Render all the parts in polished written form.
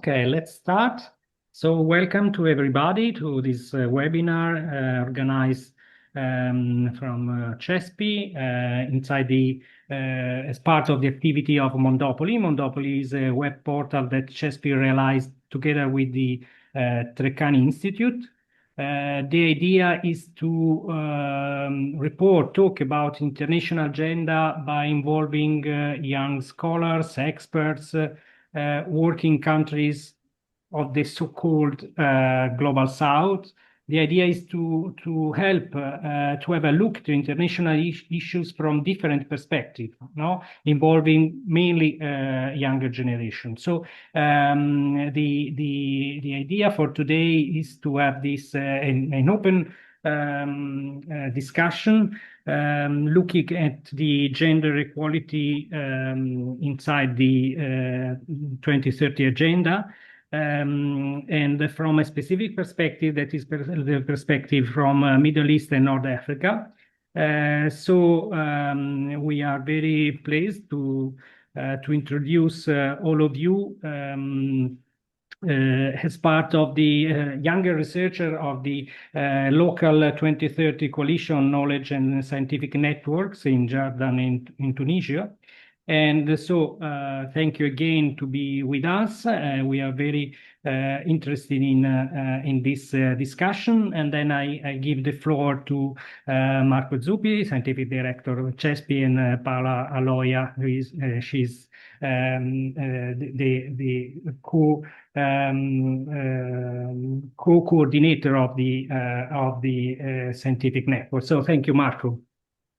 Okay, let's start. So welcome to everybody to this webinar organized from CESPI inside as part of the activity of Mondòpoli. Mondòpoli is a web portal that CESPI realized together with the Treccani Institute. The idea is to talk about international agenda by involving young scholars, experts, working countries of the so-called Global South. The idea is to help to have a look to international issues from different perspectives, involving mainly younger generation. So the idea for today is to have this an open discussion looking at the gender equality inside the 2030 agenda. And from a specific perspective, that is the perspective from Middle East and North Africa. We are very pleased to introduce all of you as part of the younger researcher of the local 2030 Coalition Knowledge and Scientific Networks in Jordan in Tunisia. And so thank you again to be with us. We are very interested in this discussion. And then I give the floor to Marco Zuppi, Scientific Director of CESPI, and Paola Aloia, who is she's the co-coordinator of the scientific network. So thank you, Marco.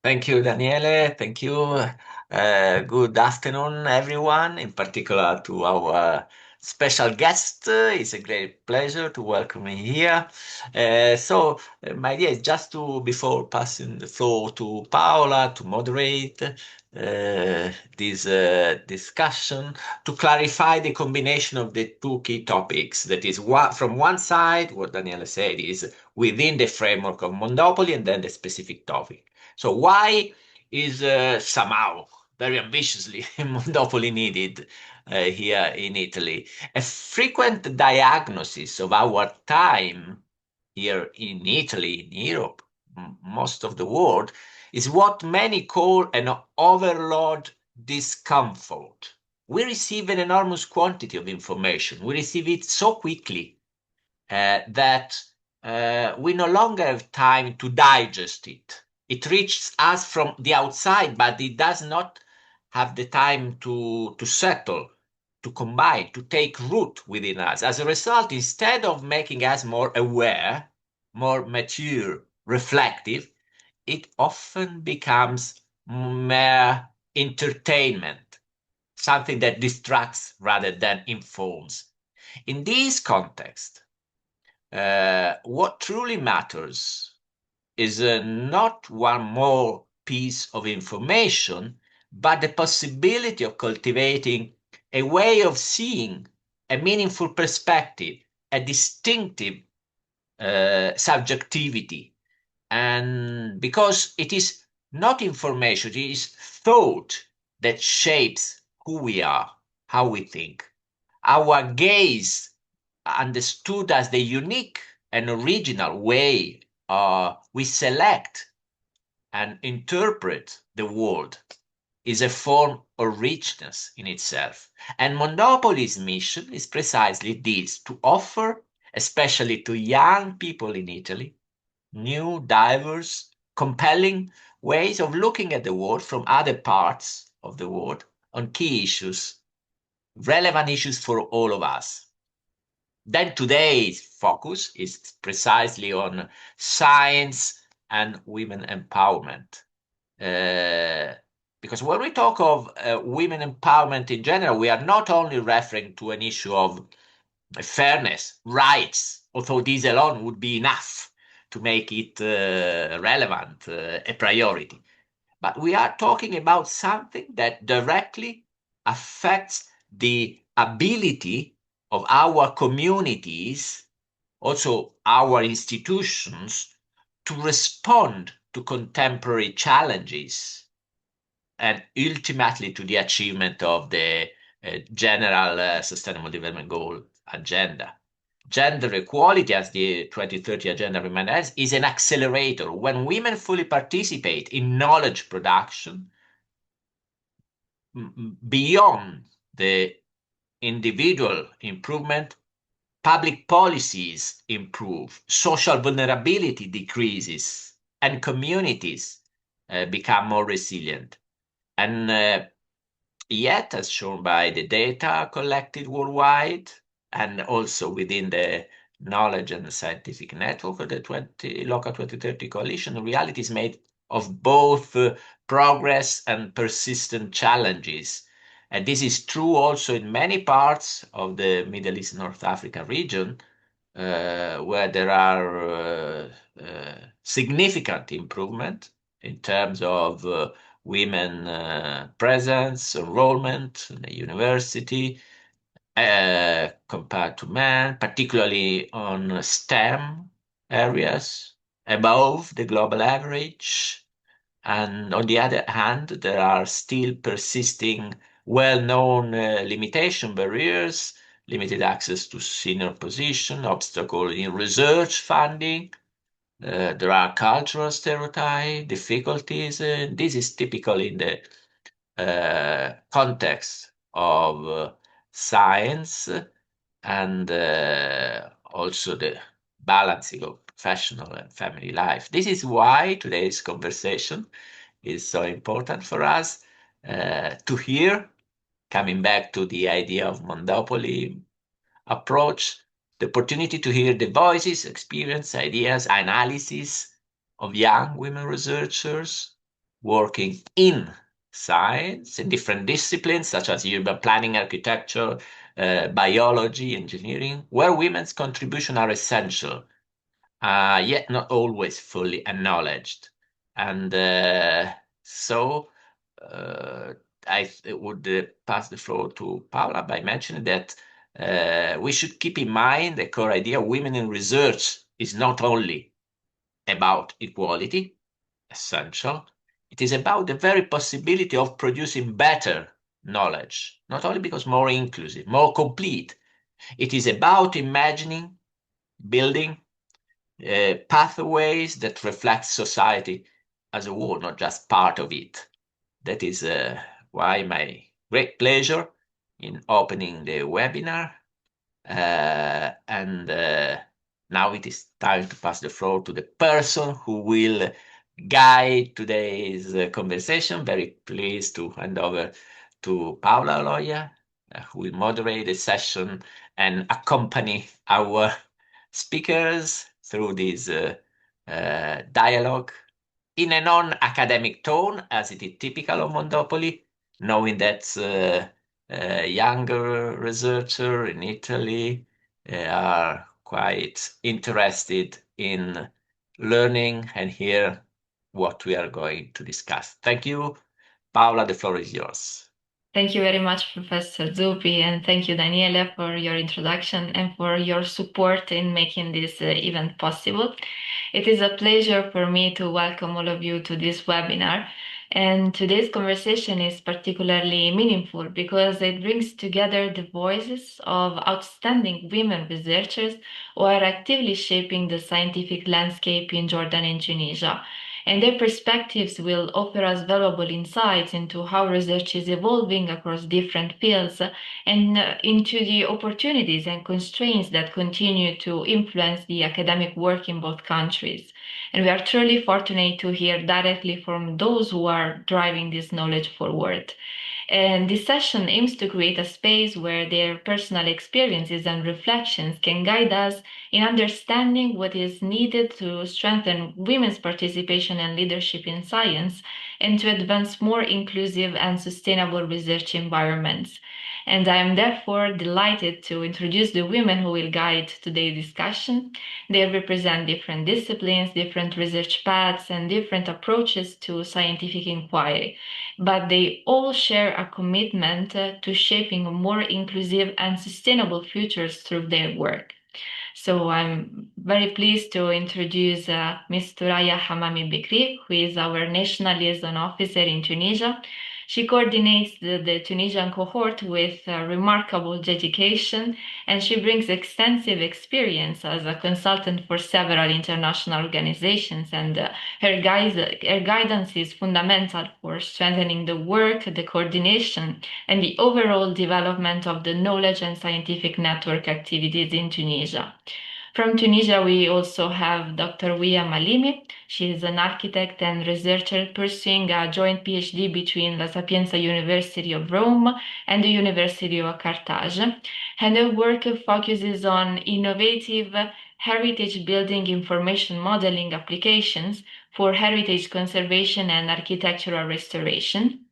Thank you, Daniele. Thank you. Good afternoon, everyone, in particular to our special guest. It's a great pleasure to welcome you here. My idea is just to, before passing the floor to Paola to moderate this discussion, to clarify the combination of the two key topics. That is, from one side, what Daniele said is within the framework of Mondòpoli, and then the specific topic. So why is somehow very ambitiously Mondòpoli needed here in Italy? A frequent diagnosis of our time here in Italy, in Europe, most of the world, is what many call an overload discomfort. We receive an enormous quantity of information. We receive it so quickly that we no longer have time to digest it. It reaches us from the outside, but it does not have the time to settle, to combine, to take root within us. As a result, instead of making us more aware, more mature, reflective, it often becomes mere entertainment, something that distracts rather than informs. In this context, what truly matters is not one more piece of information, but the possibility of cultivating a way of seeing, a meaningful perspective, a distinctive subjectivity. And because it is not information, it is thought that shapes who we are, how we think. Our gaze, understood as the unique and original way we select and interpret the world, is a form of richness in itself. And Mondòpoli's mission is precisely this: to offer, especially to young people in Italy, new, diverse, compelling ways of looking at the world from other parts of the world on key issues, relevant issues for all of us. Then today's focus is precisely on science and women empowerment. Because when we talk of women empowerment in general, we are not only referring to an issue of fairness, rights, although these alone would be enough to make it relevant, a priority. But we are talking about something that directly affects the ability of our communities, also our institutions, to respond to contemporary challenges and ultimately to the achievement of the general Sustainable Development Goal agenda. Gender equality, as the 2030 agenda reminds, is an accelerator. When women fully participate in knowledge production, beyond the individual improvement, public policies improve, social vulnerability decreases, and communities become more resilient. And yet, as shown by the data collected worldwide and also within the knowledge and scientific network of the Local 2030 Coalition, the reality is made of both progress and persistent challenges. And this is true also in many parts of the Middle East North Africa region, where there are significant improvement in terms of women presence, enrollment in the university, compared to men, particularly on STEM areas, above the global average. And on the other hand, there are still persisting well-known limitation barriers, limited access to senior position, obstacle in research funding. There are cultural stereotypes, difficulties. This is typical in the context of science and also the balancing of professional and family life. This is why today's conversation is so important for us to hear, coming back to the idea of Mondòpoli approach, the opportunity to hear the voices, experience, ideas, analysis of young women researchers working in science in different disciplines such as urban planning, architecture, biology, engineering, where women's contribution are essential, yet not always fully acknowledged. And so I would pass the floor to Paula by mentioning that we should keep in mind the core idea of women in research is not only about equality, essential, it is about the very possibility of producing better knowledge, not only because more inclusive, more complete. It is about imagining, building pathways that reflect society as a whole, not just part of it. That is why my great pleasure in opening the webinar. And now it is time to pass the floor to the person who will guide today's conversation. Very pleased to hand over to Paula Loya, who will moderate the session and accompany our speakers through this dialogue in a non-academic tone, as it is typical of Mondòpoli, knowing that younger researchers in Italy are quite interested in learning and hear what we are going to discuss. Thank you. Paola, the floor is yours. Thank you very much, Professor Zuppi, and thank you, Daniele, for your introduction and for your support in making this event possible. It is a pleasure for me to welcome all of you to this webinar. And today's conversation is particularly meaningful because it brings together the voices of outstanding women researchers who are actively shaping the scientific landscape in Jordan and Tunisia. And their perspectives will offer us valuable insights into how research is evolving across different fields and into the opportunities and constraints that continue to influence the academic work in both countries. And we are truly fortunate to hear directly from those who are driving this knowledge forward. And this session aims to create a space where their personal experiences and reflections can guide us in understanding what is needed to strengthen women's participation and leadership in science and to advance more inclusive and sustainable research environments. And I am therefore delighted to introduce the women who will guide today's discussion. They represent different disciplines, different research paths, and different approaches to scientific inquiry, but they all share a commitment to shaping a more inclusive and sustainable futures through their work. So I'm very pleased to introduce Ms. Turaya Hamami Bikri, who is our National Liaison Officer in Tunisia. She coordinates the Tunisian cohort with remarkable dedication, and she brings extensive experience as a consultant for several international organizations, and her guidance is fundamental for strengthening the work, the coordination, and the overall development of the knowledge and scientific network activities in Tunisia. From Tunisia, we also have Dr. Wia Malimi. She is an architect and researcher pursuing a joint PhD between La Sapienza University of Rome and the University of Carthage. And her work focuses on innovative heritage building information modeling applications for heritage conservation and architectural restoration.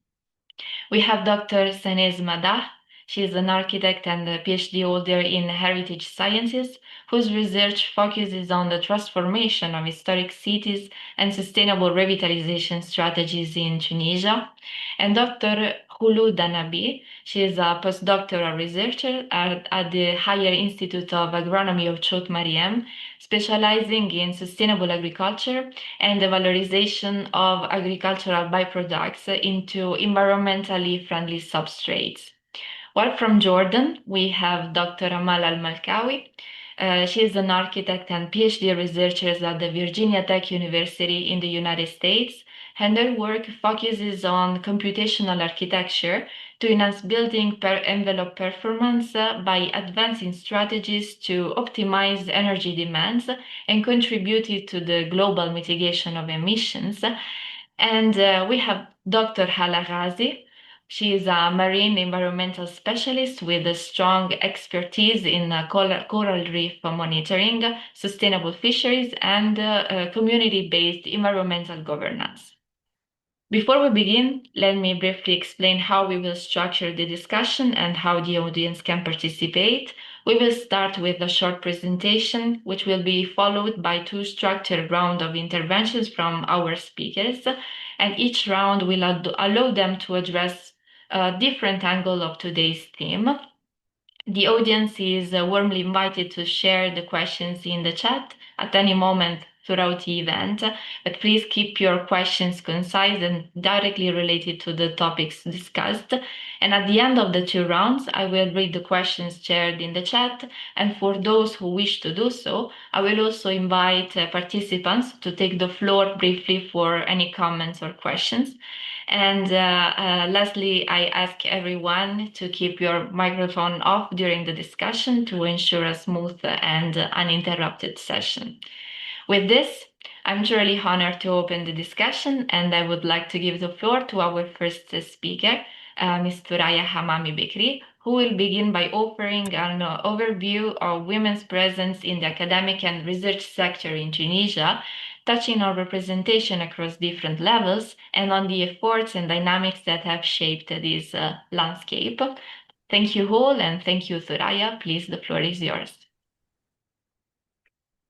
We have Dr. Sanez Madah. She is an architect and a PhD holder in heritage sciences, whose research focuses on the transformation of historic cities and sustainable revitalization strategies in Tunisia. And Dr. Hulu Danabi. She is a postdoctoral researcher at the Higher Institute of Agronomy of Chot Mariem, specializing in sustainable agriculture and the valorization of agricultural byproducts into environmentally friendly substrates. While from Jordan, we have Dr. Amal Al-Malkawi. She is an architect and PhD researcher at the Virginia Tech University in the United States, and her work focuses on computational architecture to enhance building envelope performance by advancing strategies to optimize energy demands and contribute to the global mitigation of emissions. And we have Dr. Hala Ghazi. She is a marine environmental specialist with a strong expertise in coral reef monitoring, sustainable fisheries, and community-based environmental governance. Before we begin, let me briefly explain how we will structure the discussion and how the audience can participate. We will start with a short presentation, which will be followed by two structured rounds of interventions from our speakers, and each round will allow them to address a different angle of today's theme. The audience is warmly invited to share the questions in the chat at any moment throughout the event, but please keep your questions concise and directly related to the topics discussed. And at the end of the two rounds, I will read the questions shared in the chat, and for those who wish to do so, I will also invite participants to take the floor briefly for any comments or questions. And lastly, I ask everyone to keep your microphone off during the discussion to ensure a smooth and uninterrupted session. With this, I'm truly honored to open the discussion, and I would like to give the floor to our first speaker, Ms. Thuraya Hamami Bikri, who will begin by offering an overview of women's presence in the academic and research sector in Tunisia, touching on representation across different levels and on the efforts and dynamics that have shaped this landscape. Thank you all, and thank you, Thuraya. Please, the floor is yours.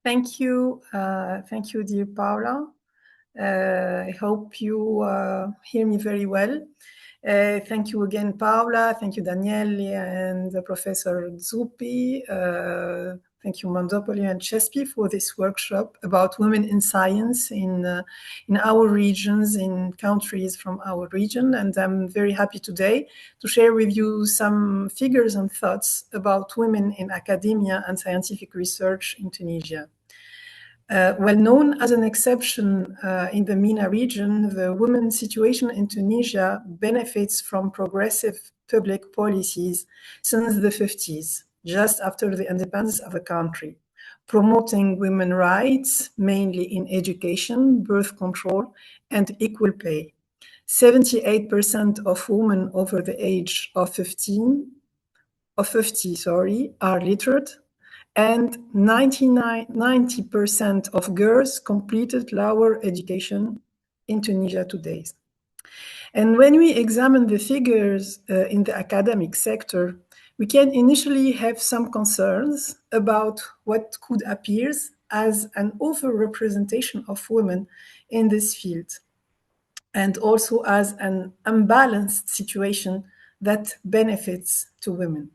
Thank you, dear Paula. I hope you hear me very well. Thank you again, Paula. Thank you, Daniele and Professor Zuppi. Thank you, Mondòpoli and Chespi, for this workshop about women in science in our regions, in countries from our region. And I'm very happy today to share with you some figures and thoughts about women in academia and scientific research in Tunisia. Well known as an exception in the MENA region, the women's situation in Tunisia benefits from progressive public policies since the 50s, just after the independence of the country, promoting women's rights, mainly in education, birth control, and equal pay. 78% of women over the age of 50 are literate, and 90% of girls completed lower education in Tunisia today. And when we examine the figures in the academic sector, we can initially have some concerns about what could appear as an overrepresentation of women in this field, and also as an unbalanced situation that benefits to women.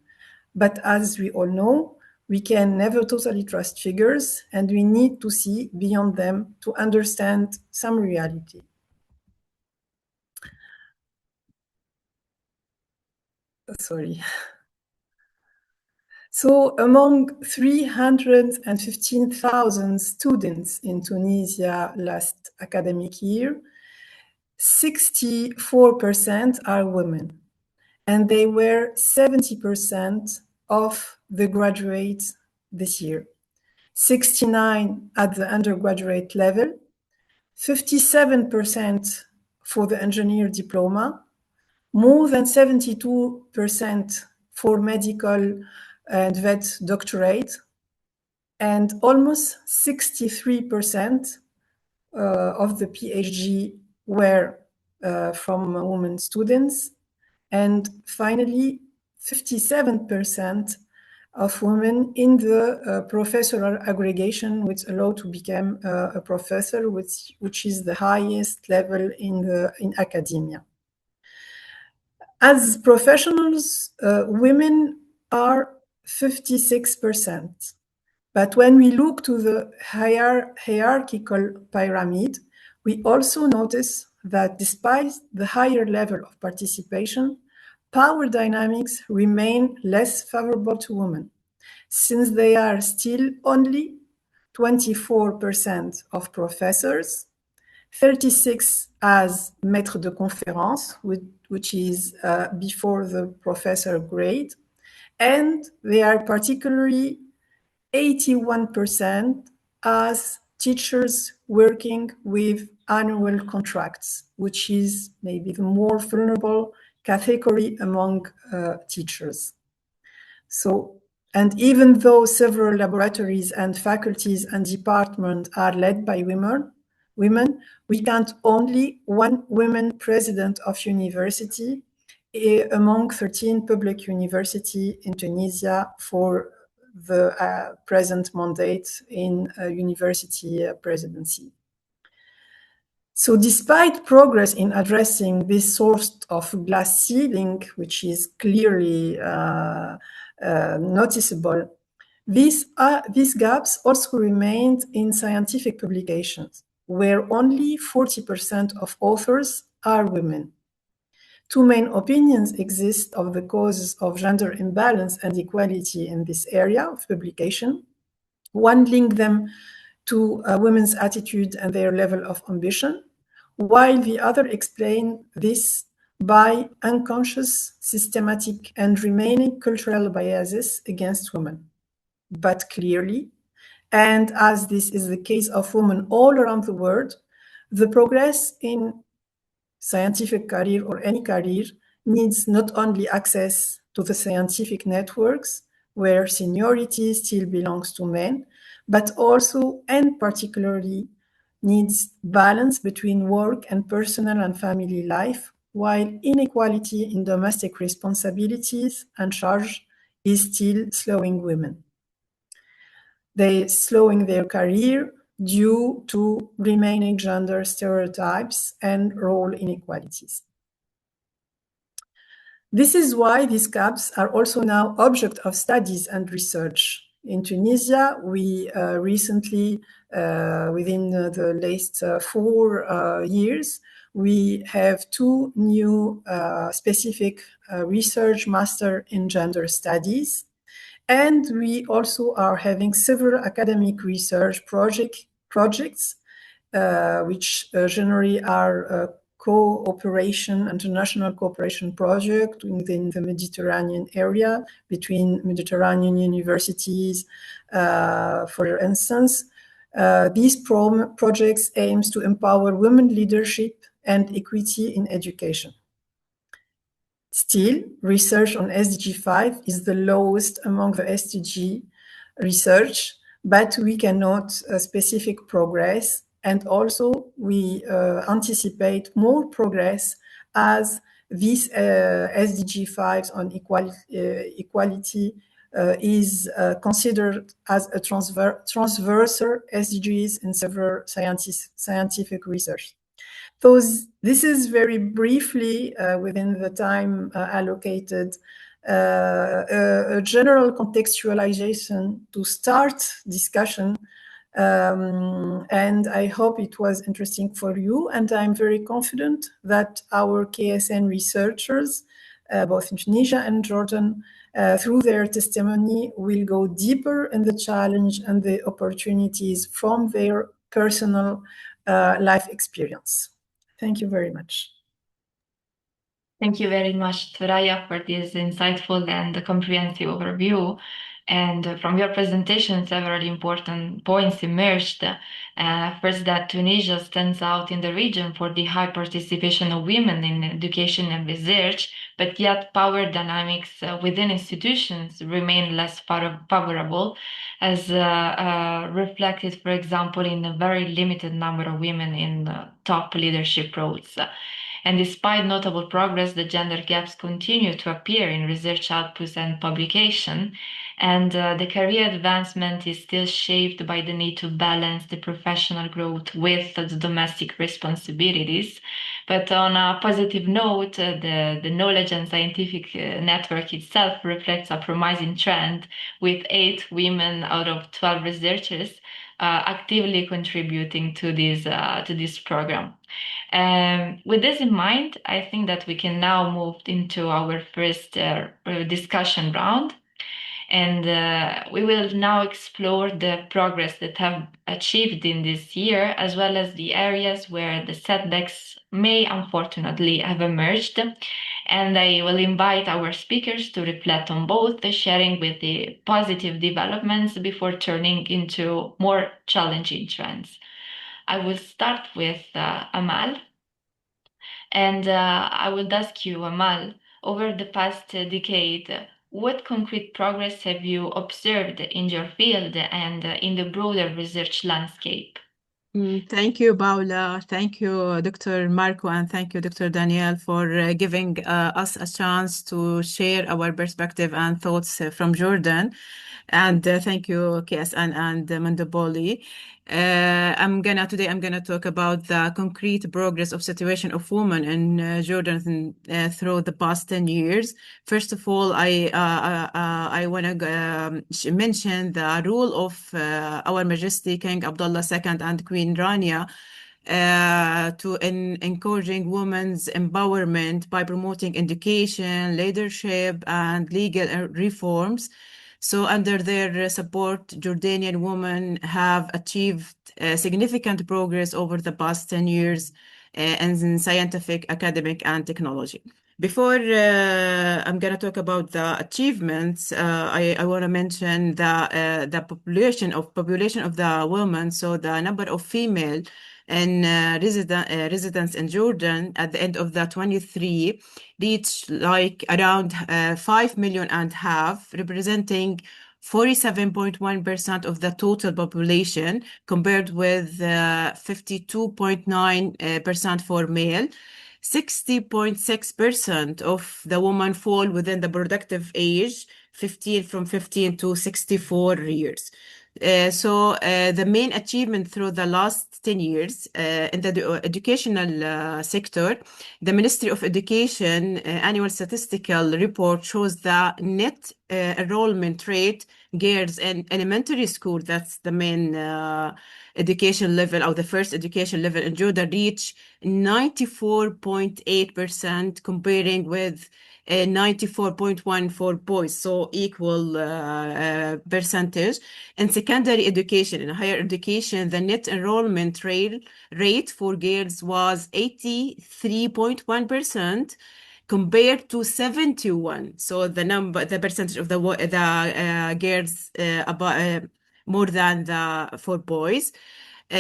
But as we all know, we can never totally trust figures, and we need to see beyond them to understand some reality. sorry. So among 315,000 students in Tunisia last academic year, 64% are women, and they were 70% of the graduates this year. 69 at the undergraduate level, 57% for the engineer diploma, more than 72% for medical and vet doctorate, and almost 63% of the PhD were from women students. And finally, 57% of women in the professional aggregation, which allow to become a professor, which is the highest level in academia. As professionals, women are 56%. But when we look to the hierarchical pyramid, we also notice that despite the higher level of participation, power dynamics remain less favorable to women, since they are still only 24% of professors, 36 as maître de conférence, which is before the professor grade, and they are particularly 81% as teachers working with annual contracts, which is maybe the more vulnerable category among teachers. So, and even though several laboratories and faculties and departments are led by women, we count only one woman president of university among 13 public universities in Tunisia for the present mandate in university presidency. So despite progress in addressing this source of glass ceiling, which is clearly noticeable, these gaps also remained in scientific publications, where only 40% of authors are women. Two main opinions exist of the causes of gender imbalance and equality in this area of publication. One links them to women's attitude and their level of ambition, while the other explain this by unconscious, systematic, and remaining cultural biases against women. But clearly, and as this is the case of women all around the world, the progress in scientific career or any career needs not only access to the scientific networks where seniority still belongs to men, but also and particularly needs balance between work and personal and family life, while inequality in domestic responsibilities and charge is still slowing women. They're slowing their career due to remaining gender stereotypes and role inequalities. This is why these gaps are also now object of studies and research. In Tunisia, we recently, within the last 4 years, we have 2 new specific research master in gender studies. And we also are having several academic research projects, which generally are cooperation, international cooperation project within the Mediterranean area between Mediterranean universities. For instance, these projects aims to empower women leadership and equity in education. Still, research on SDG 5 is the lowest among the SDG research, but we can note specific progress, and also we anticipate more progress as this SDG 5 on equality is considered as a transversal SDGs in several scientific research. So this is very briefly, within the time allocated, a general contextualization to start discussion. And I hope it was interesting for you. And I'm very confident that our KSN researchers both in Tunisia and Jordan, through their testimony, will go deeper in the challenge and the opportunities from their personal life experience. Thank you very much. Thank you very much, Thoraya, for this insightful and comprehensive overview. And from your presentation, several important points emerged. First, that Tunisia stands out in the region for the high participation of women in education and research, but yet power dynamics within institutions remain less favorable, as reflected, for example, in a very limited number of women in top leadership roles. And despite notable progress, the gender gaps continue to appear in research outputs and publication. And the career advancement is still shaped by the need to balance the professional growth with the domestic responsibilities. But on a positive note, the knowledge and scientific network itself reflects a promising trend, with 8 women out of 12 researchers actively contributing to this program. With this in mind, I think that we can now move into our first discussion round. And we will now explore the progress that have achieved in this year, as well as the areas where the setbacks may unfortunately have emerged. And I will invite our speakers to reflect on both, sharing with the positive developments before turning into more challenging trends. I will start with Amal. And I would ask you, Amal, over the past decade, what concrete progress have you observed in your field and in the broader research landscape? Thank you, Paula. Thank you, Dr. Marco, and thank you, Dr. Danielle, for giving us a chance to share our perspective and thoughts from Jordan. And thank you, KSN and Mondòpoli. Today I'm gonna talk about the concrete progress of situation of women in Jordan through the past 10 years. First of all, I wanna mention the role of our Majesty King Abdullah II and Queen Rania to encouraging women's empowerment by promoting education, leadership, and legal reforms. So under their support, Jordanian women have achieved significant progress over the past 10 years in scientific, academic, and technology. Before I'm going to talk about the achievements, I want to mention the population of the women. So the number of female and residents in Jordan at the end of the 23 reached like around 5.5 million, representing 47.1% of the total population, compared with 52.9% for male. 60.6% of the women fall within the productive age, from 15 to 64 years. So the main achievement through the last 10 years in the educational sector, the Ministry of Education annual statistical report shows the net enrollment rate girls in elementary school, that's the main education level, or the first education level in Jordan, reach 94.8%, comparing with 94.1 for boys, so equal percentage. In secondary education, in higher education, the net enrollment rate for girls was 83.1%, compared to 71. So the percentage of the girls more than for boys.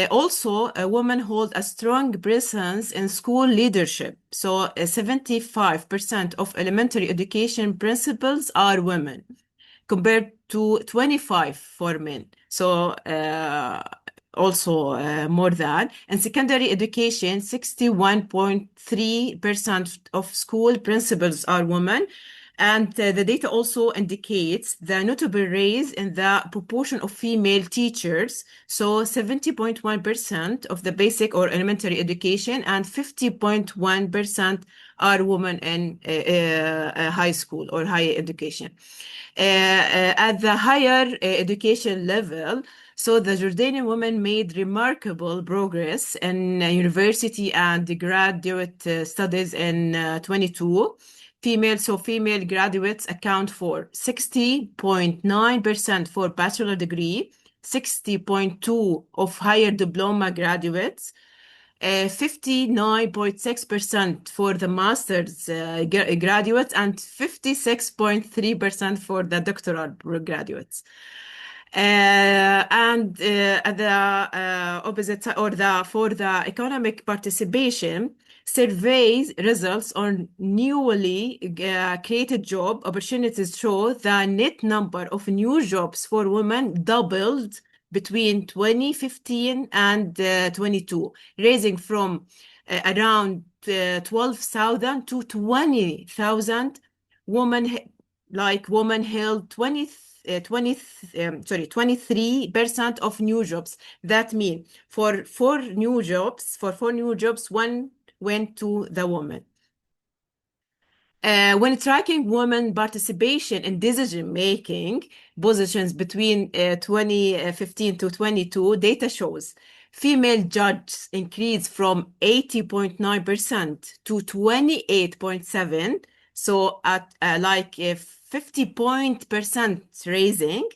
Also, women hold a strong presence in school leadership. So 75% of elementary education principals are women, compared to 25 for men. So also more than. In secondary education, 61.3% of school principals are women. And the data also indicates the notable rise in the proportion of female teachers. So 70.1% of the basic or elementary education, and 50.1% are women in high school or higher education. At the higher education level, so the Jordanian women made remarkable progress in university and graduate studies in 22. female graduates account for 60.9% for bachelor degree, 60.2% of higher diploma graduates, 59.6% for the master's graduates, and 56.3% for the doctoral graduates. And at the opposite side, or for the economic participation, surveys results on newly created job opportunities show the net number of new jobs for women doubled between 2015 and 22, raising from around 12,000 to 20,000 women. Women held 23% of new jobs. That means for four new jobs, one went to the woman. When tracking women participation in decision-making positions between 2015 to 22, data shows female judges increased from 80.9% to 28.7%. So at 50% raising.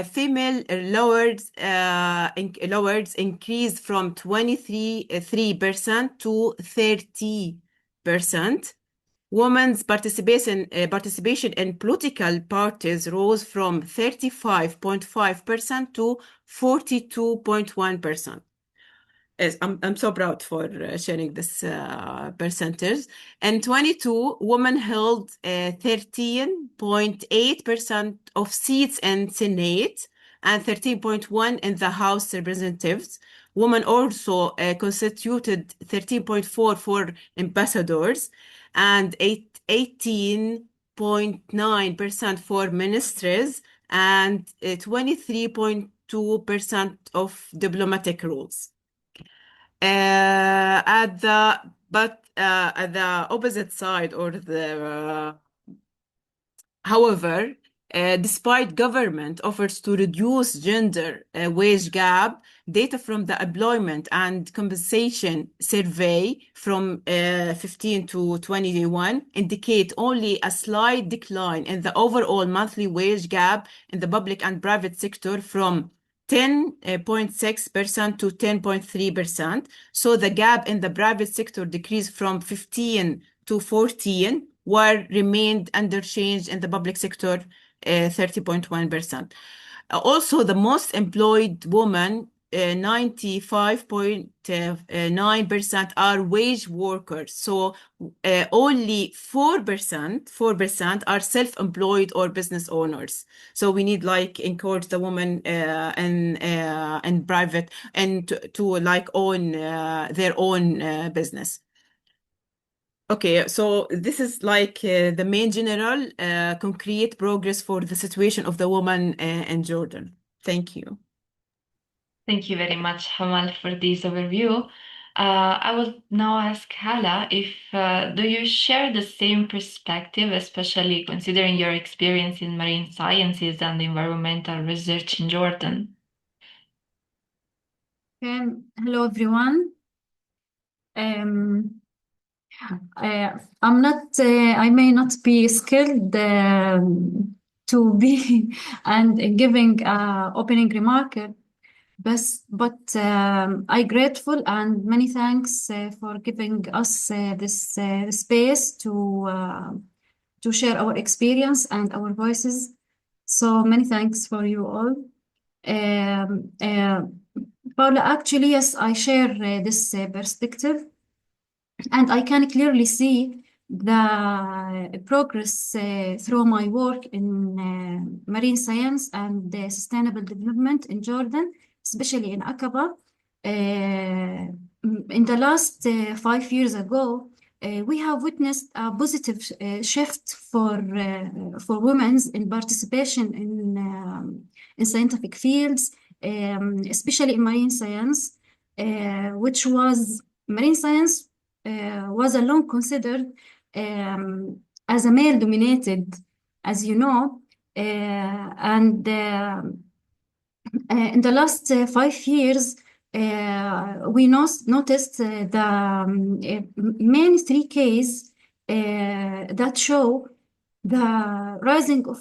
Female lords increased from 23% to 30%. Women's participation in political parties rose from 35.5% to 42.1%. Yes, I'm so proud for sharing this percentage. In 22, women held 13.8% of seats in Senate and 13.1% in the House of Representatives. Women also constituted 13.4% for ambassadors and 18.9% for ministers and 23.2% of diplomatic roles. At the opposite side, or however, despite government efforts to reduce gender wage gap, data from the Employment and Compensation Survey from 15 to 21 indicate only a slight decline in the overall monthly wage gap in the public and private sector from 10.6% to 10.3%. So the gap in the private sector decreased from 15 to 14, while remained unchanged in the public sector, 30.1%. Also, the most employed women, 95.9% are wage workers. So only 4% are self-employed or business owners. So we need encourage the women in private and to own their own business. Okay, so this is the main general concrete progress for the situation of the woman in Jordan. Thank you. Thank you very much, Hamal, for this overview. I will now ask Hala if do you share the same perspective, especially considering your experience in marine sciences and environmental research in Jordan? Hello, everyone. I may not be skilled to be and giving opening remark, but I grateful and many thanks for giving us this space to share our experience and our voices. So many thanks for you all. Paula, actually, yes, I share this perspective. And I can clearly see the progress through my work in marine science and sustainable development in Jordan, especially in Aqaba. In the last 5 years ago, we have witnessed a positive shift for women in participation in scientific fields, especially in marine science, which was marine science was long considered as a male-dominated, as you know, and in the last 5 years, we noticed the main 3 cases that show the rising of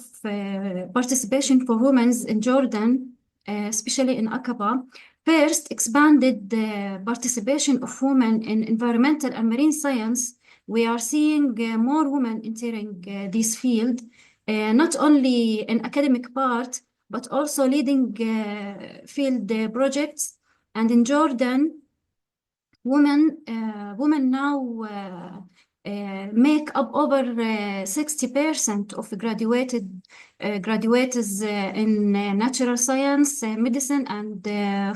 participation for women in Jordan, especially in Aqaba. First, expanded the participation of women in environmental and marine science. We are seeing more women entering this field, not only in academic part, but also leading field projects. And in Jordan, women now make up over 60% of graduates in natural science, medicine, and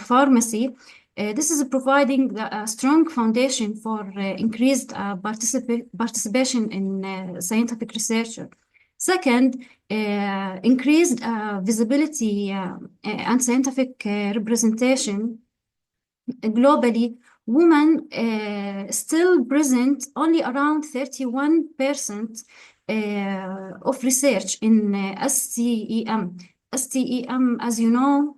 pharmacy. This is providing a strong foundation for increased participation in scientific research. Second, increased visibility and scientific representation globally. Women still present only around 31% of research in STEM. STEM, as you know,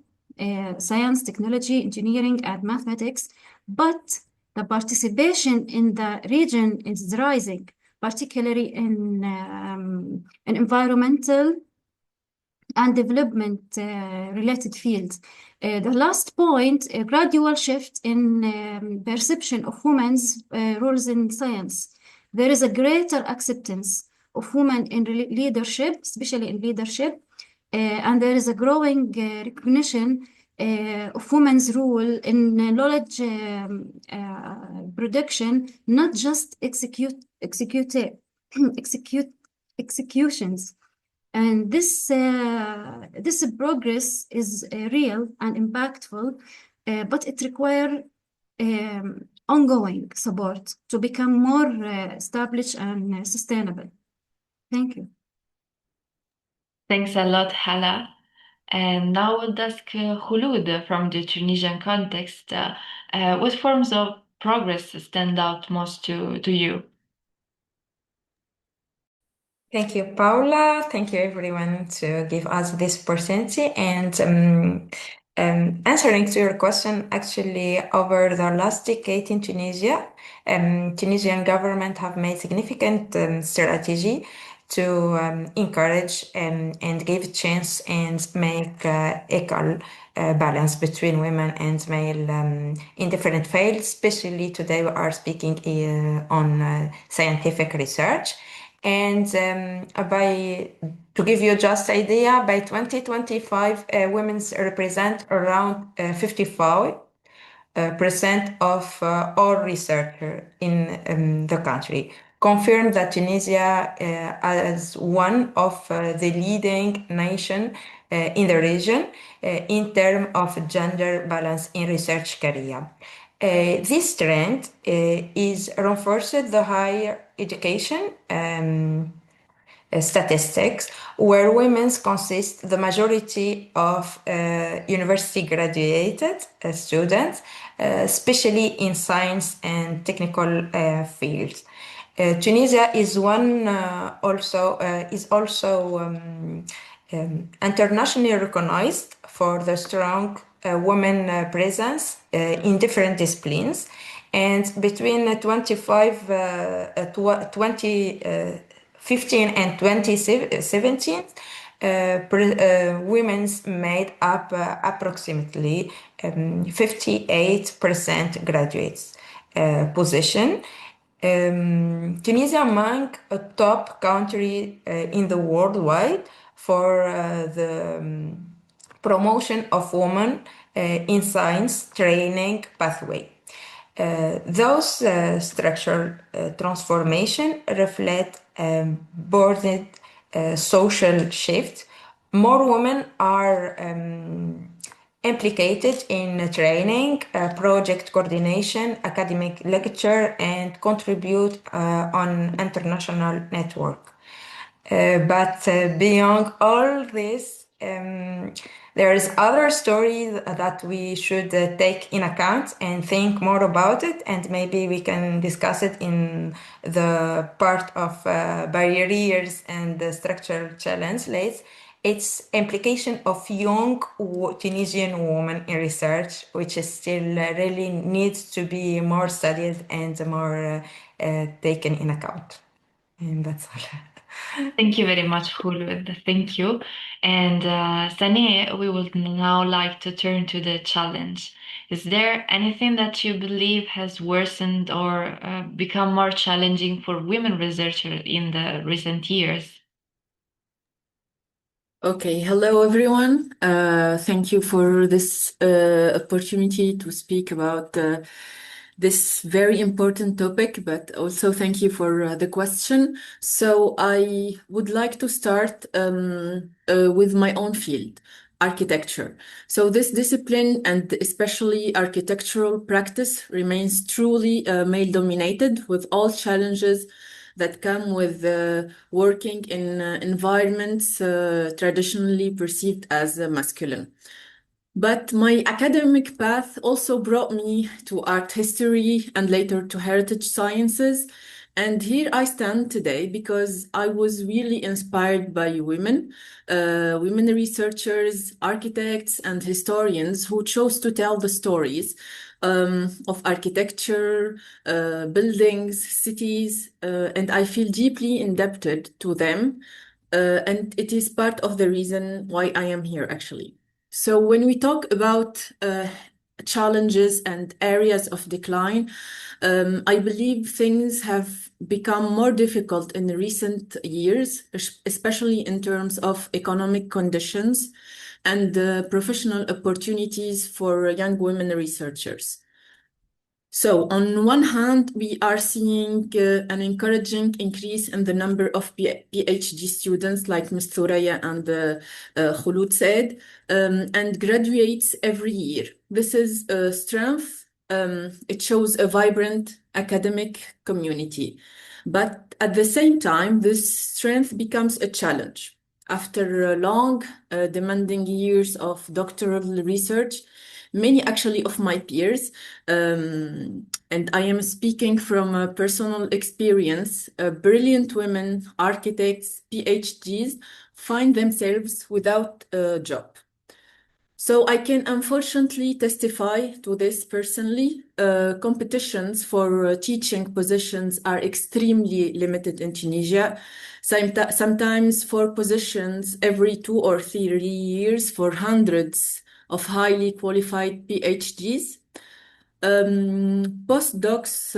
science, technology, engineering, and mathematics, but the participation in the region is rising, particularly in environmental and development related fields. The last point, a gradual shift in perception of women's roles in science. There is a greater acceptance of women in leadership, especially in leadership, and there is a growing recognition of women's role in knowledge production, not just executions. And this progress is real and impactful, but it requires ongoing support to become more established and sustainable. Thank you. Thanks a lot, Hala. And now I would ask Khulud from the Tunisian context, what forms of progress stand out most to you? Thank you, Paula. Thank you, everyone, to give us this opportunity. And answering to your question, actually, over the last decade in Tunisia, Tunisian government have made significant strategy to encourage and give chance and make equal balance between women and male in different fields. Especially today, we are speaking on scientific research. And to give you just idea, by 2025, women represent around 55% of all researchers in the country. Confirmed that Tunisia as one of the leading nation in the region in terms of gender balance in research career. This trend is reinforced the higher education statistics, where women consist the majority of university graduated students, especially in science and technical fields. Tunisia is also internationally recognized for the strong women presence in different disciplines, and between 2015 and 2017, women's made up approximately 58% graduates position. Tunisia among a top country in the worldwide for the promotion of women in science training pathway. Those structural transformation reflect broadened social shift. More women are implicated in training, project coordination, academic lecture, and contribute on international network. But beyond all this, there is other story that we should take in account and think more about it, and maybe we can discuss it in the part of barriers and the structural challenge later. Its implication of young Tunisian women in research, which is still really needs to be more studied and more taken in account. And that's all. Thank you very much, Khulud. Thank you. And Sane, we would now like to turn to the challenge. Is there anything that you believe has worsened or become more challenging for women researchers in the recent years? Okay, hello everyone. Thank you for this opportunity to speak about this very important topic, but also thank you for the question. So I would like to start with my own field, architecture. So this discipline and especially architectural practice remains truly male-dominated with all challenges that come with working in environments traditionally perceived as masculine. But my academic path also brought me to art history and later to heritage sciences. And here I stand today because I was really inspired by women researchers, architects, and historians who chose to tell the stories of architecture, buildings, cities, and I feel deeply indebted to them. And it is part of the reason why I am here, actually. So when we talk about challenges and areas of decline, I believe things have become more difficult in the recent years, especially in terms of economic conditions and professional opportunities for young women researchers. So on one hand, we are seeing an encouraging increase in the number of PhD students like Ms. Thuraya and Khulud said, and graduates every year. This is a strength. It shows a vibrant academic community. But at the same time, this strength becomes a challenge. After long, demanding years of doctoral research, many actually of my peers, and I am speaking from a personal experience, brilliant women, architects, PhDs find themselves without a job. So I can unfortunately testify to this personally. Competitions for teaching positions are extremely limited in Tunisia. Sometimes for positions every 2 or 3 years for hundreds of highly qualified PhDs. Postdocs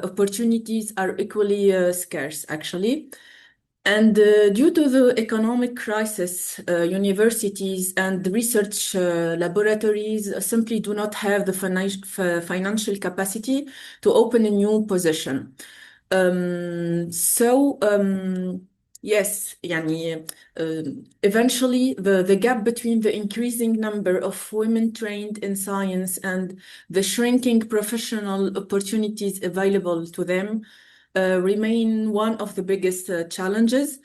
opportunities are equally scarce, actually. And due to the economic crisis, universities and research laboratories simply do not have the financial capacity to open a new position. Yes, يعني, eventually the gap between the increasing number of women trained in science and the shrinking professional opportunities available to them remain one of the biggest challenges.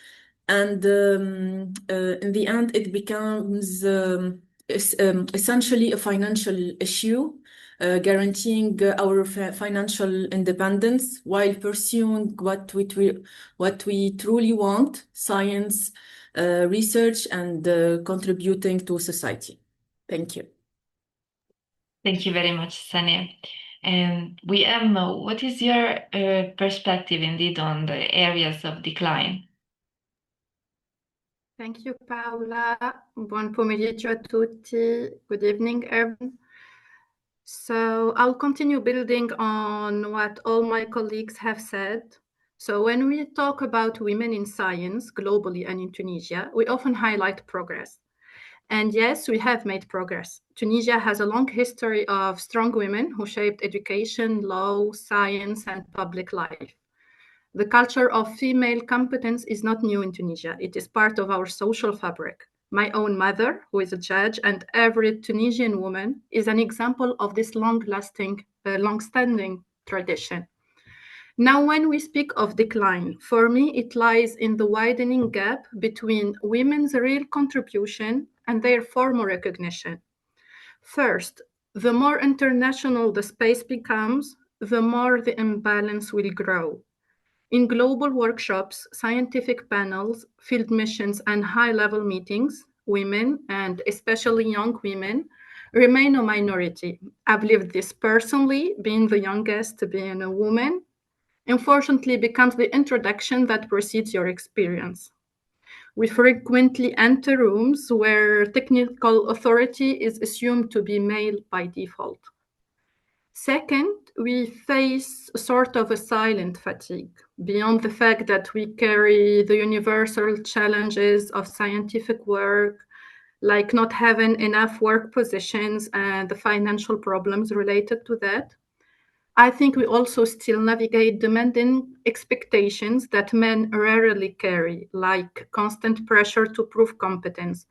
And in the end, it becomes essentially a financial issue, guaranteeing our financial independence while pursuing what we truly want, science, research, and contributing to society. Thank you. Thank you very much, Sane. And what is your perspective indeed on the areas of decline? Thank you, Paola. Buon pomeriggio a tutti. Good evening, everyone. So I'll continue building on what all my colleagues have said. So when we talk about women in science globally and in Tunisia, we often highlight progress. And yes, we have made progress. Tunisia has a long history of strong women who shaped education, law, science, and public life. The culture of female competence is not new in Tunisia. It is part of our social fabric. My own mother, who is a judge, and every Tunisian woman is an example of this long-standing tradition. Now, when we speak of decline, for me, it lies in the widening gap between women's real contribution and their formal recognition. First, the more international the space becomes, the more the imbalance will grow. In global workshops, scientific panels, field missions, and high-level meetings, women, and especially young women, remain a minority. I've lived this personally, being the youngest, being a woman, unfortunately becomes the introduction that precedes your experience. We frequently enter rooms where technical authority is assumed to be male by default. Second, we face a sort of a silent fatigue, beyond the fact that we carry the universal challenges of scientific work, like not having enough work positions and the financial problems related to that. I think we also still navigate demanding expectations that men rarely carry, like constant pressure to prove competence,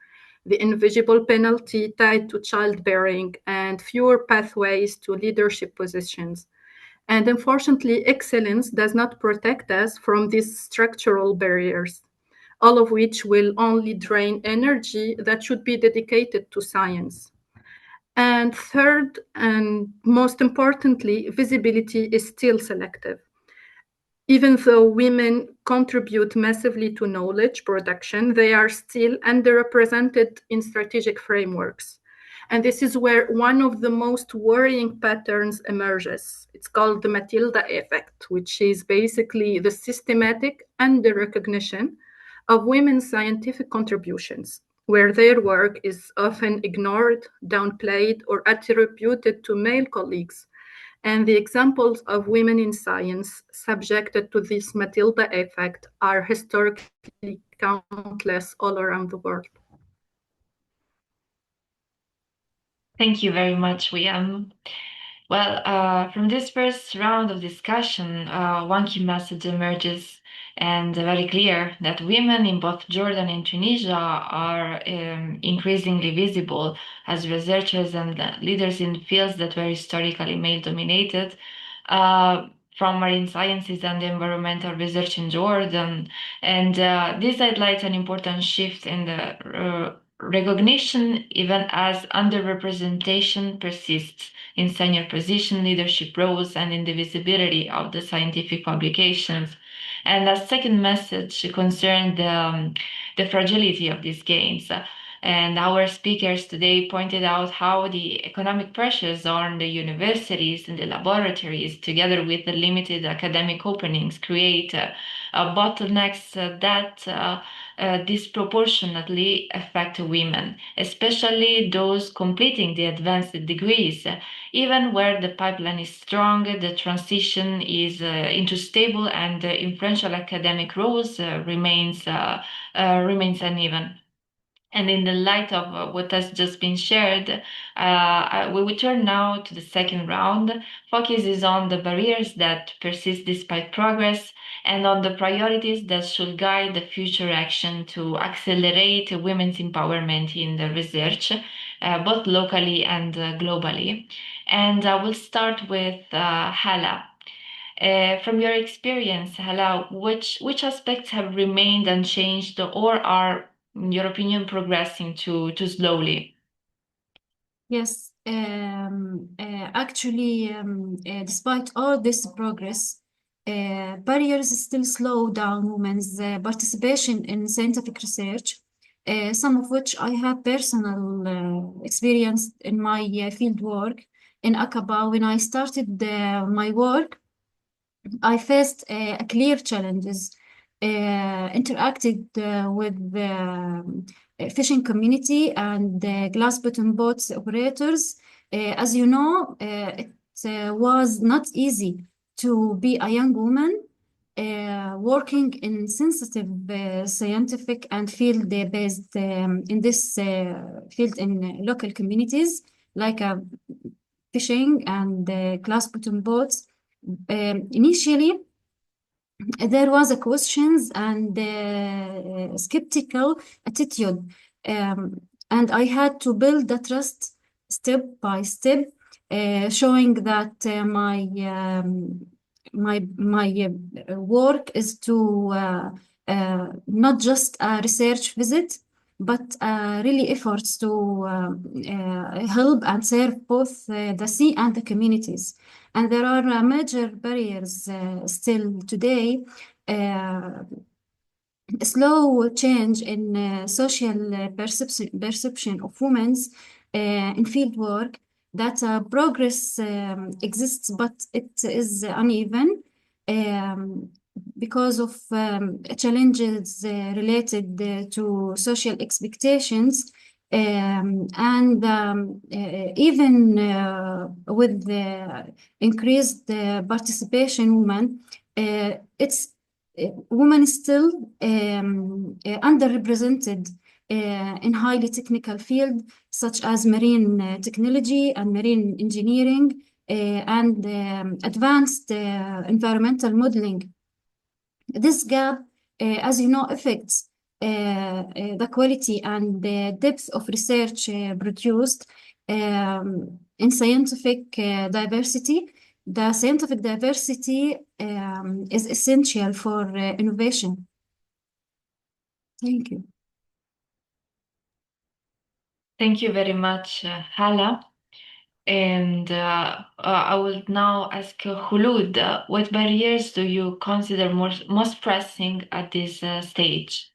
the invisible penalty tied to childbearing, and fewer pathways to leadership positions. And unfortunately, excellence does not protect us from these structural barriers, all of which will only drain energy that should be dedicated to science. And third, and most importantly, visibility is still selective. Even though women contribute massively to knowledge production, they are still underrepresented in strategic frameworks. And this is where one of the most worrying patterns emerges. It's called the Matilda effect, which is basically the systematic under-recognition of women's scientific contributions, where their work is often ignored, downplayed, or attributed to male colleagues. And the examples of women in science subjected to this Matilda effect are historically countless all around the world. Thank you very much, William. Well, from this first round of discussion, one key message emerges and very clear that women in both Jordan and Tunisia are increasingly visible as researchers and leaders in fields that were historically male-dominated, from marine sciences and environmental research in Jordan. And this highlights an important shift in the recognition, even as underrepresentation persists in senior position, leadership roles, and in the visibility of the scientific publications. And a second message concerned the fragility of these gains. And our speakers today pointed out how the economic pressures on the universities and the laboratories, together with the limited academic openings, create bottlenecks that disproportionately affect women, especially those completing the advanced degrees. Even where the pipeline is strong, the transition is into stable and influential academic roles remains uneven. And in the light of what has just been shared, we will turn now to the second round. Focus is on the barriers that persist despite progress and on the priorities that should guide the future action to accelerate women's empowerment in the research, both locally and globally. And I will start with Hala. From your experience, Hala, which aspects have remained unchanged or are, in your opinion, progressing too slowly? Yes, actually, despite all this progress, barriers still slow down women's participation in scientific research, some of which I have personal experience in my field work in Aqaba. When I started my work, I faced clear challenges interacted with the fishing community and glass bottom boats operators. As you know, it was not easy to be a young woman working in sensitive scientific and field-based in this field in local communities like fishing and glass bottom boats. Initially, there was a questions and skeptical attitude, and I had to build the trust step by step, showing that my work is to not just a research visit, but really efforts to help and serve both the sea and the communities. And there are major barriers still today. Slow change in social perception of women in field work, that progress exists, but it is uneven. because of challenges related to social expectations. Even with the increased participation women, it's women still underrepresented in highly technical field such as marine technology and marine engineering and advanced environmental modeling. This gap, as you know, affects the quality and the depth of research produced in scientific diversity. The scientific diversity is essential for innovation. Thank you. Thank you very much, Hala. And I will now ask Khulud, what barriers do you consider most pressing at this stage?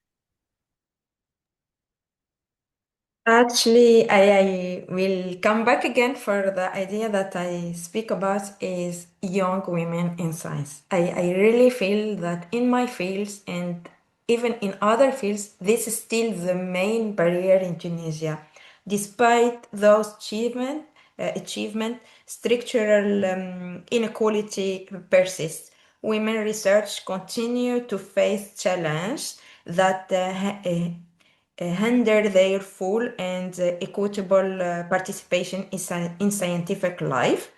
Actually, I will come back again for the idea that I speak about is young women in science. I really feel that in my fields and even in other fields, this is still the main barrier in Tunisia. Despite those achievement, structural inequality persists. Women research continue to face challenge that hinder their full and equitable participation in scientific life.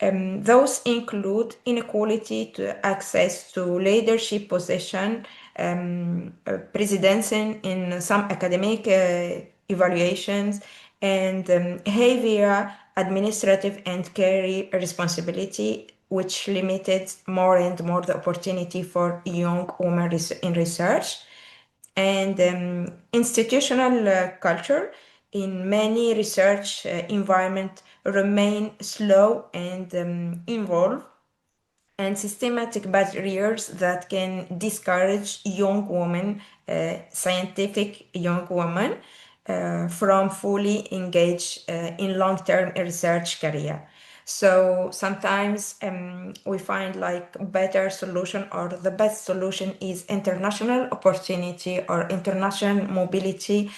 Those include inequality to access to leadership position, presidency in some academic evaluations, and heavier administrative and career responsibility, which limited more and more the opportunity for young women in research. And institutional culture in many research environments remain slow and involved, and systematic barriers that can discourage young women, scientific young women, from fully engage in long-term research career. So sometimes we find like better solution or the best solution is international opportunity or international mobility,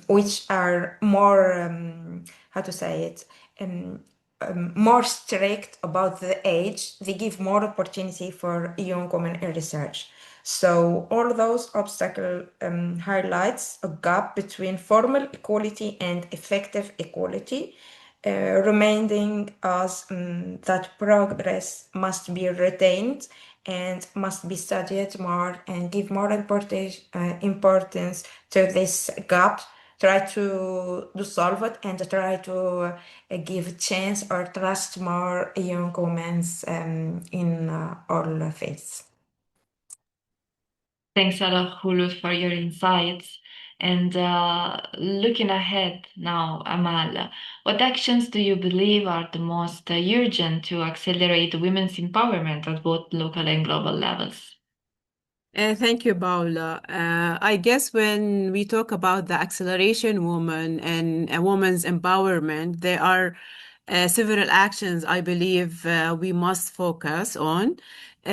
which are more, how to say it, more strict about the age. They give more opportunity for young women in research. So all those obstacles highlights a gap between formal equality and effective equality, reminding us that progress must be retained and must be studied more and give more importance to this gap, try to solve it and try to give a chance or trust more young women in all fields. Thanks a lot, Khulud, for your insights. And looking ahead now, Amal, what actions do you believe are the most urgent to accelerate women's empowerment at both local and global levels? Thank you, Paula. I guess when we talk about the acceleration woman and a woman's empowerment, there are several actions I believe we must focus on.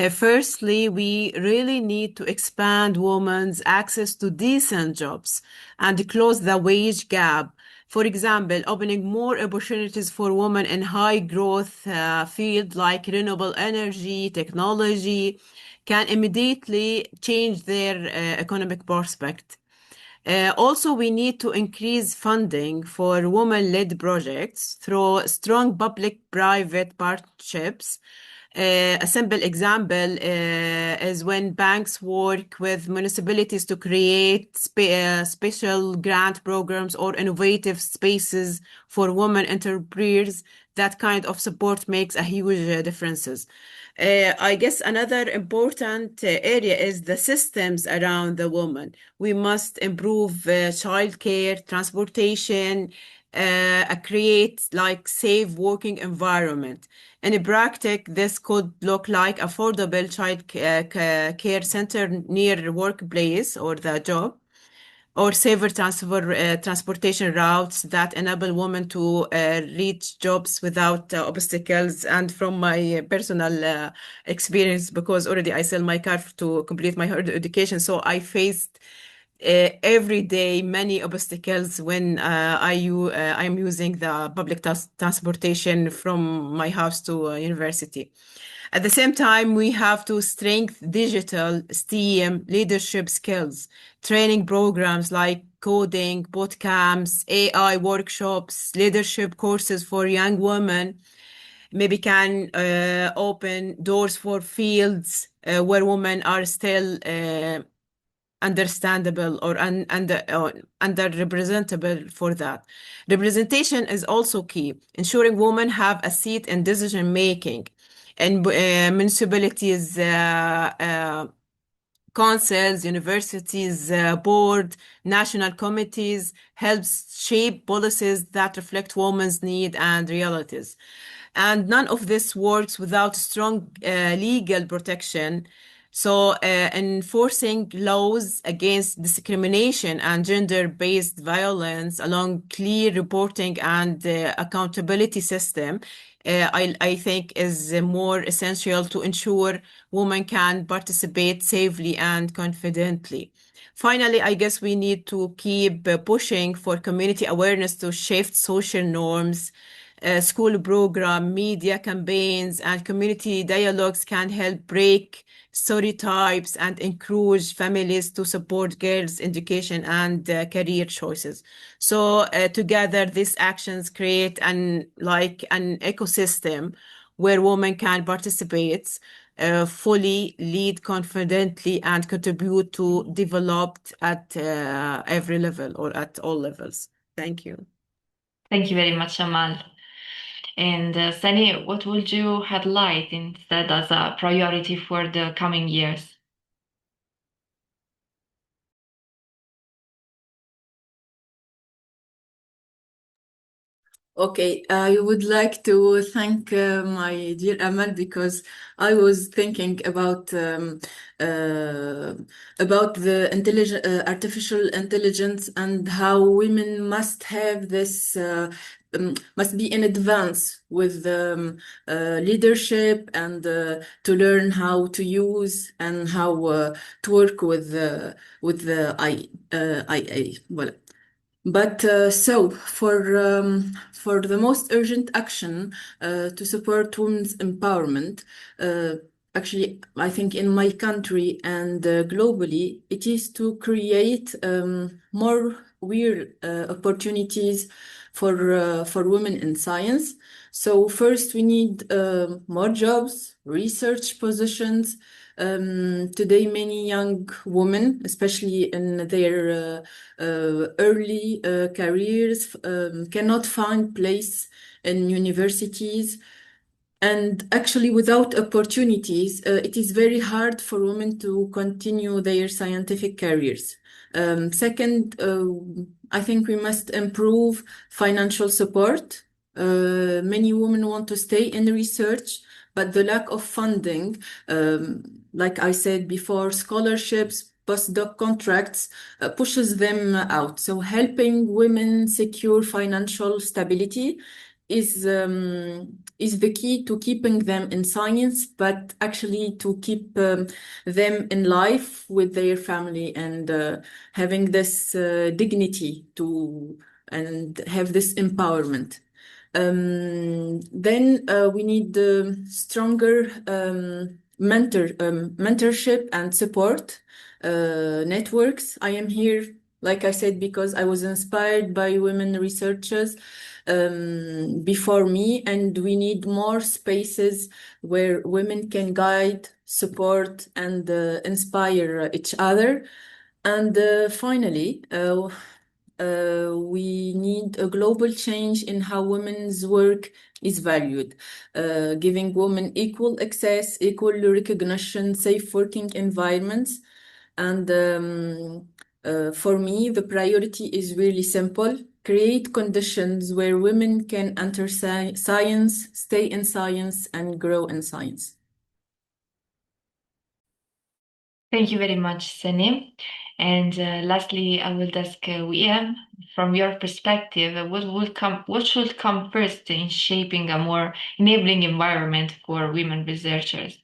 Firstly, we really need to expand women's access to decent jobs and close the wage gap. For example, opening more opportunities for women in high growth fields like renewable energy, technology, can immediately change their economic prospect. Also, we need to increase funding for women-led projects through strong public-private partnerships. A simple example is when banks work with municipalities to create special grant programs or innovative spaces for women entrepreneurs. That kind of support makes a huge differences. I guess another important area is the systems around the woman. We must improve childcare, transportation, create like safe working environment. In practice, this could look like affordable child care center near workplace or the job, or safer transportation routes that enable women to reach jobs without obstacles. And from my personal experience, because already I sell my car to complete my education, so I faced every day many obstacles when I am using the public transportation from my house to university. At the same time, we have to strengthen digital STEAM leadership skills, training programs like coding, boot camps, AI workshops, leadership courses for young women, maybe can open doors for fields where women are still understandable or underrepresentable for that. Representation is also key, ensuring women have a seat in decision making. And municipalities, councils, universities, board, national committees helps shape policies that reflect women's needs and realities. And none of this works without strong legal protection. So, enforcing laws against discrimination and gender-based violence along clear reporting and accountability system, I think is more essential to ensure women can participate safely and confidently. Finally, I guess we need to keep pushing for community awareness to shift social norms. School program, media campaigns, and community dialogues can help break stereotypes and encourage families to support girls' education and career choices. So together, these actions create an ecosystem where women can participate fully, lead confidently, and contribute to developed at every level or at all levels. Thank you. Thank you very much, Amal. And Sani, what would you highlight instead as a priority for the coming years? Okay, I would like to thank my dear Amal because I was thinking about the artificial intelligence and how women must have this must be in advance with leadership and to learn how to use and how to work with the IA. Well, but so for the most urgent action to support women's empowerment, actually, I think in my country and globally, it is to create more real opportunities for women in science. So first, we need more jobs, research positions. Today, many young women, especially in their early careers, cannot find place in universities. And actually, without opportunities, it is very hard for women to continue their scientific careers. Second, I think we must improve financial support. Many women want to stay in research, but the lack of funding, like I said before, scholarships, postdoc contracts pushes them out. So helping women secure financial stability is the key to keeping them in science, but actually to keep them in life with their family and having this dignity to and have this empowerment. Then we need stronger mentorship and support networks. I am here, like I said, because I was inspired by women researchers before me, and we need more spaces where women can guide, support, and inspire each other. And finally, we need a global change in how women's work is valued, giving women equal access, equal recognition, safe working environments. And for me, the priority is really simple. Create conditions where women can enter science, stay in science, and grow in science. Thank you very much, Sani. And lastly, I will ask Wiem, from your perspective, what should come first in shaping a more enabling environment for women researchers?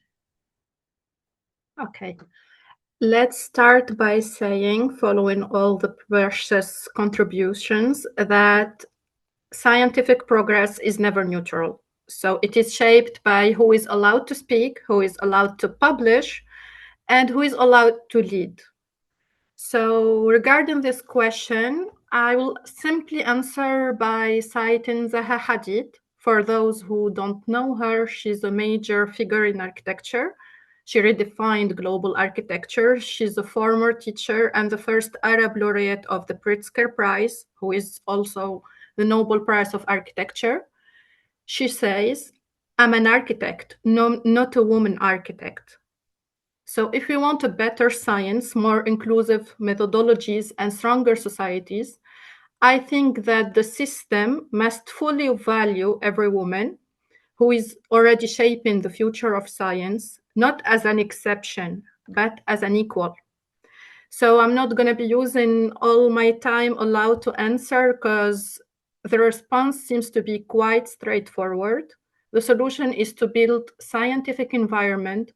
Okay. Let's start by saying, following all the precious contributions, that scientific progress is never neutral. So it is shaped by who is allowed to speak, who is allowed to publish, and who is allowed to lead. So regarding this question, I will simply answer by citing Zaha Hadid. For those who don't know her, she's a major figure in architecture. She redefined global architecture. She's a former teacher and the first Arab laureate of the Pritzker Prize, who is also the Nobel Prize of Architecture. She says, "I'm an architect, no, not a woman architect." So if we want a better science, more inclusive methodologies, and stronger societies, I think that the system must fully value every woman who is already shaping the future of science, not as an exception, but as an equal. So I'm not going to be using all my time allowed to answer because the response seems to be quite straightforward. The solution is to build scientific environment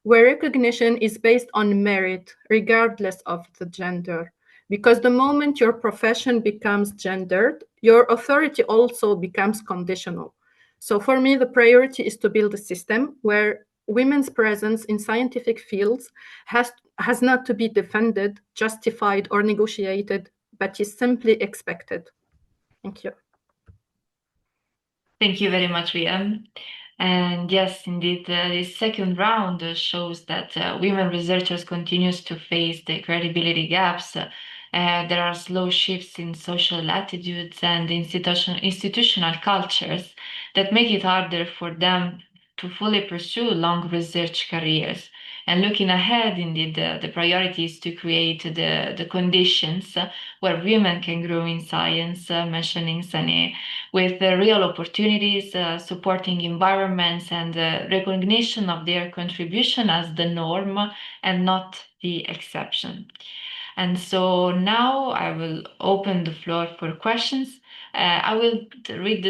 where recognition is based on merit, regardless of the gender. Because the moment your profession becomes gendered, your authority also becomes conditional. So for me, the priority is to build a system where women's presence in scientific fields has not to be defended, justified, or negotiated, but is simply expected. Thank you. Thank you very much, Wiem. And yes, indeed, this second round shows that women researchers continues to face the credibility gaps. There are slow shifts in social attitudes and institutional cultures that make it harder for them to fully pursue long research careers. And looking ahead, indeed, the priority is to create the conditions where women can grow in science, mentioning Sane, with real opportunities, supporting environments, and recognition of their contribution as the norm and not the exception. And so now I will open the floor for questions. I will read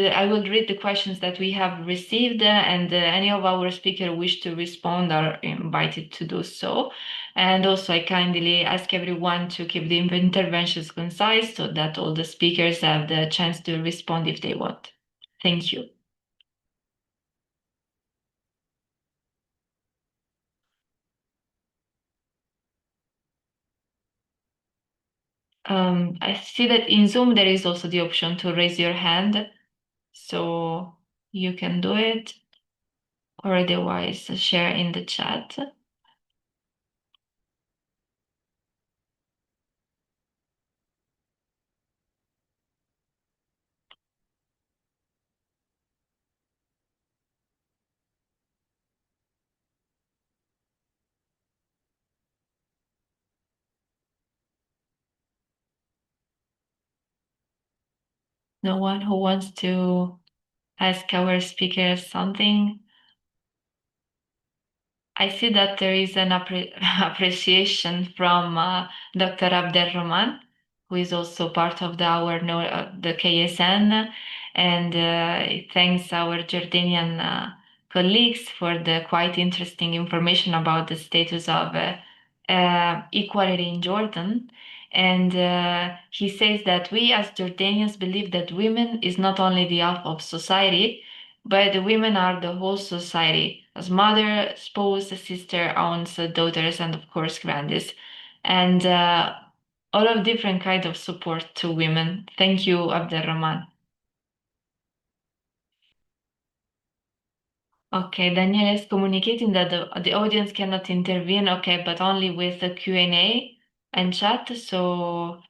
the questions that we have received, and any of our speakers wish to respond are invited to do so. And also, I kindly ask everyone to keep the interventions concise so that all the speakers have the chance to respond if they want. Thank you. I see that in Zoom there is also the option to raise your hand, so you can do it, or otherwise share in the chat. No one who wants to ask our speaker something? I see that there is an appreciation from Dr. Abdelrahman, who is also part of the KSN, and thanks our Jordanian colleagues for the quite interesting information about the status of equality in Jordan. And he says that we as Jordanians believe that women is not only the half of society, but the women are the whole society, as mother, spouse, sister, aunts, daughters, and of course grandies, and all of different kind of support to women. Thank you, Abdelrahman. Okay, Daniel is communicating that the audience cannot intervene. Okay, but only with the Q&A and chat. So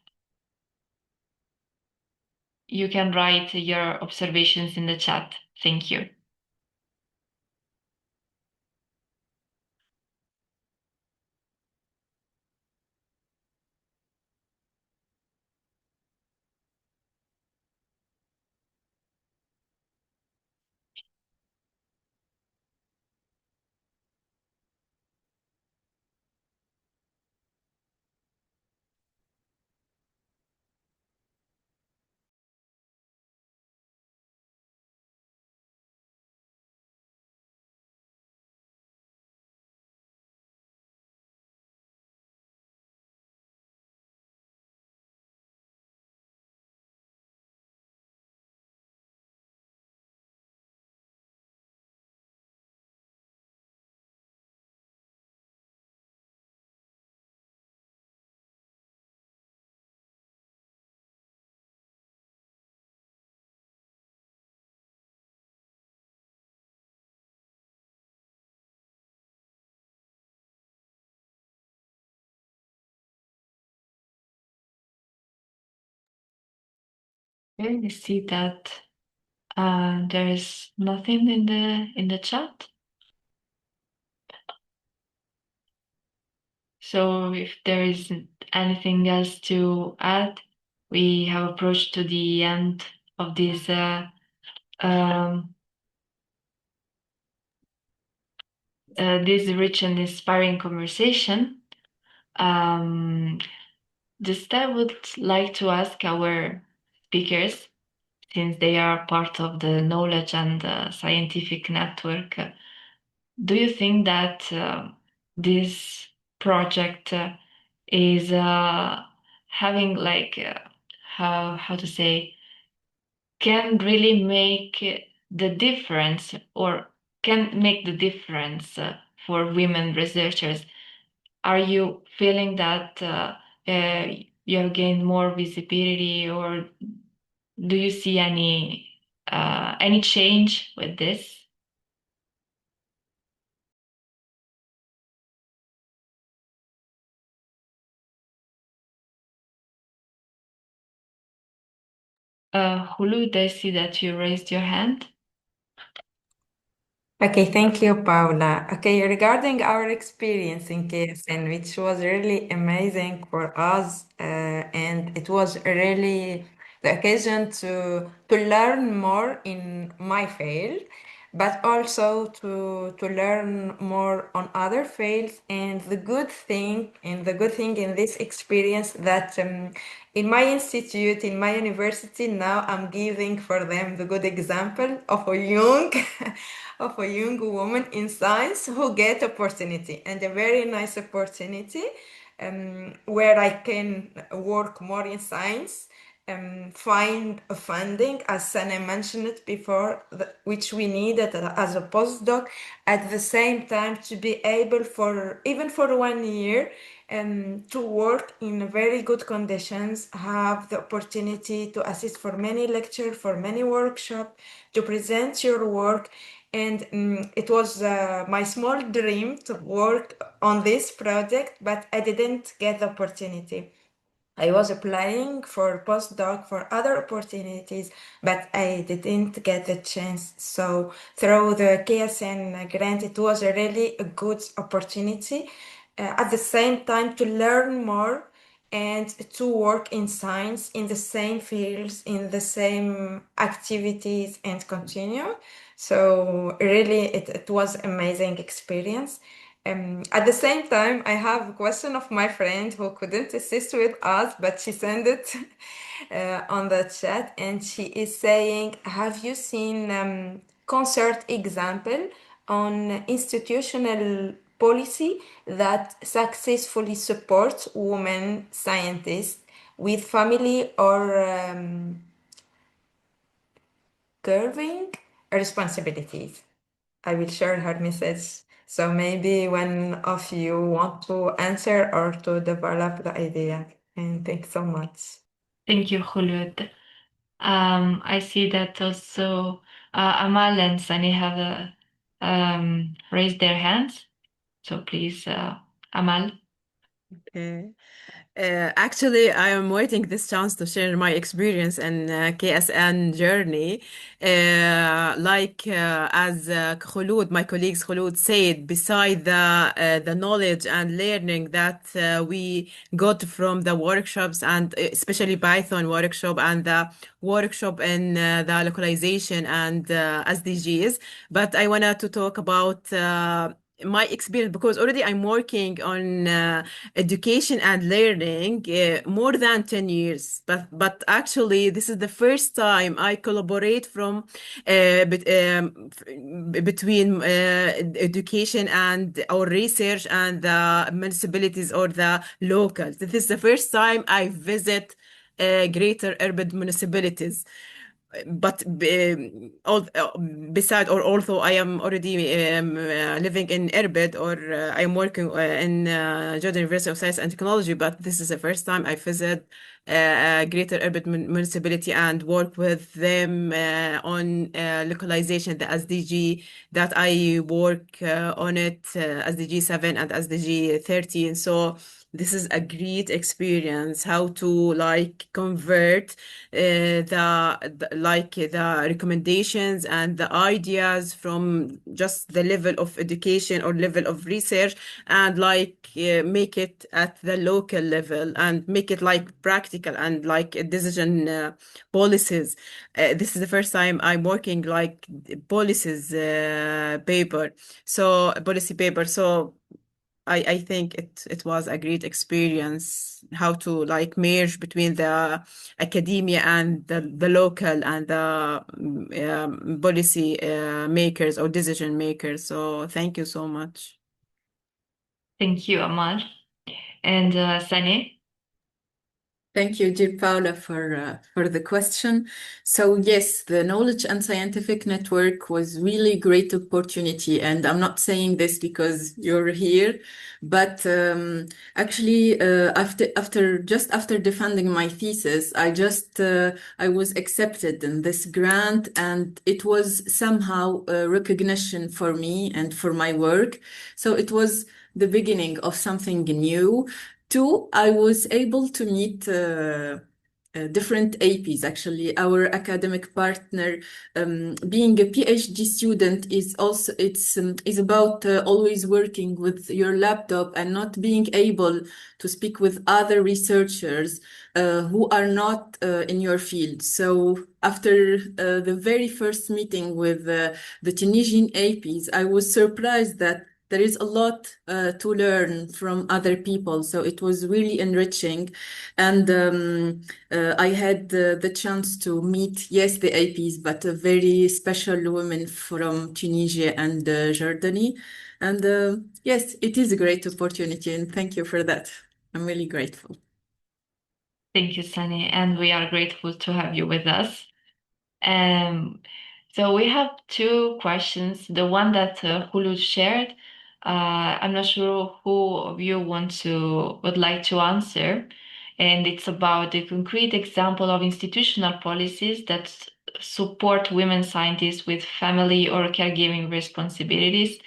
you can write your observations in the chat. Thank you. Okay, I see that there is nothing in the chat. So if there isn't anything else to add, we have approached to the end of this this rich and inspiring conversation. Just I would like to ask our speakers, since they are part of the knowledge and scientific network, do you think that this project is having like how to say can really make the difference or can make the difference for women researchers? Are you feeling that you have gained more visibility, or do you see any change with this? Hulud, I see that you raised your hand. Okay, thank you, Paula. Okay, regarding our experience in KSN, which was really amazing for us, and it was really the occasion to learn more in my field, but also to learn more on other fields. And the good thing, in this experience that in my institute, in my university, now I'm giving for them the good example of a young of a young woman in science who get opportunity, and a very nice opportunity where I can work more in science, find a funding, as Sana mentioned it before, which we needed as a postdoc. At the same time, to be able for even for 1 year to work in very good conditions, have the opportunity to assist for many lectures, for many workshops, to present your work. And it was my small dream to work on this project, but I didn't get the opportunity. I was applying for postdoc for other opportunities, but I didn't get the chance. So through the KSN grant, it was a really a good opportunity. At the same time, to learn more and to work in science in the same fields, in the same activities, and continue. So really, it was amazing experience. At the same time, I have a question of my friend who couldn't assist with us, but she sent it on the chat, and she is saying, have you seen concert example on institutional policy that successfully supports women scientists with family or curving responsibilities? I will share her message. So maybe one of you want to answer or to develop the idea. And thanks so much. Thank you, Hulud. I see that also Amal and Sunny have raised their hands. So please, Amal. Okay. Actually, I am waiting this chance to share my experience and KSN journey. As Khulud, my colleagues Khulud said, beside the knowledge and learning that we got from the workshops and especially Python workshop and the workshop in the localization and SDGs, but I wanted to talk about my experience because already I'm working on education and learning more than 10 years, but actually this is the first time I collaborate from between education and our research and the municipalities or the locals. This is the first time I visit greater urban municipalities, but beside or although I am already living in Irbid or I am working in Jordan University of Science and Technology, but this is the first time I visit Greater Irbid municipality and work with them on localization, the SDG that I work on it, SDG 7 and SDG 13. So this is a great experience, how to like convert the recommendations and the ideas from just the level of education or level of research, and like make it at the local level and make it like practical and like a decision policies. This is the first time I'm working like policies policy paper. So I think it was a great experience how to like merge between the academia and the local and the policy makers or decision makers. So thank you so much. Thank you, Amal. And Sane? Thank you, dear Paula, for the question. So yes, the Knowledge and Scientific Network was really great opportunity, and I'm not saying this because you're here, but actually, after defending my thesis, I was accepted in this grant, and it was somehow a recognition for me and for my work. So it was the beginning of something new. Two, I was able to meet different APs. Actually, our academic partner, being a PhD student, is about always working with your laptop and not being able to speak with other researchers who are not in your field. So after the very first meeting with the Tunisian APs, I was surprised that there is a lot to learn from other people. So it was really enriching. And I had the chance to meet, yes, the APs, but a very special woman from Tunisia and Jordani. And yes, it is a great opportunity. And thank you for that. I'm really grateful. Thank you, Sani. And we are grateful to have you with us. So we have two questions. The one that Khulud shared, I'm not sure who of you would like to answer. And it's about the concrete example of institutional policies that support women scientists with family or caregiving responsibilities.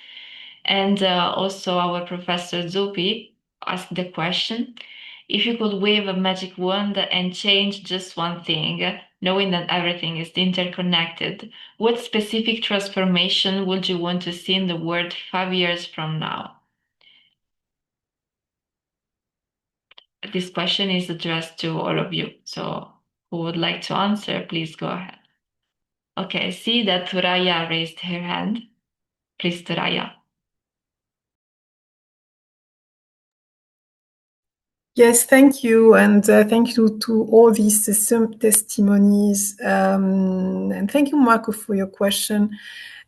And also our Professor Zupi asked the question, if you could wave a magic wand and change just one thing, knowing that everything is interconnected, what specific transformation would you want to see in the world 5 years from now? This question is addressed to all of you. So who would like to answer, please go ahead. Okay, I see that Turaya raised her hand. Please, Turaya. Yes, thank you. And thank you to all these testimonies. And thank you, Marco, for your question.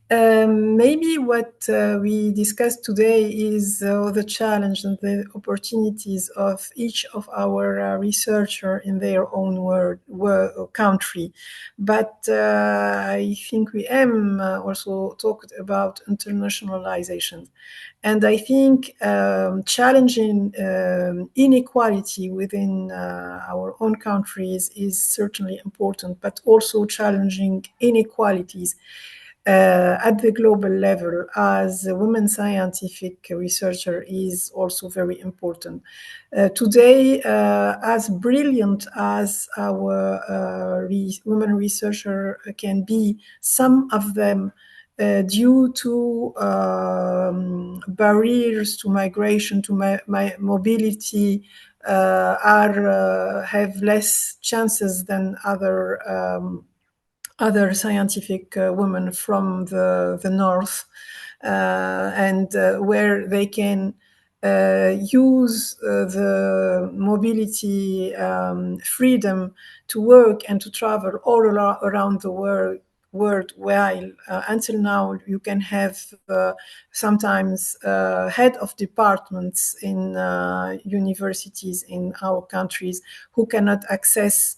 Maybe what we discussed today is the challenge and the opportunities of each of our researcher in their own country. But I think we also talked about internationalization. And I think challenging inequality within our own countries is certainly important, but also challenging inequalities at the global level as a women scientific researcher is also very important. Today, as brilliant as our women researcher can be, some of them due to barriers to migration, to mobility, have less chances than other scientific women from the north, and where they can use the mobility freedom to work and to travel all around the world, while until now you can have sometimes head of departments in universities in our countries who cannot access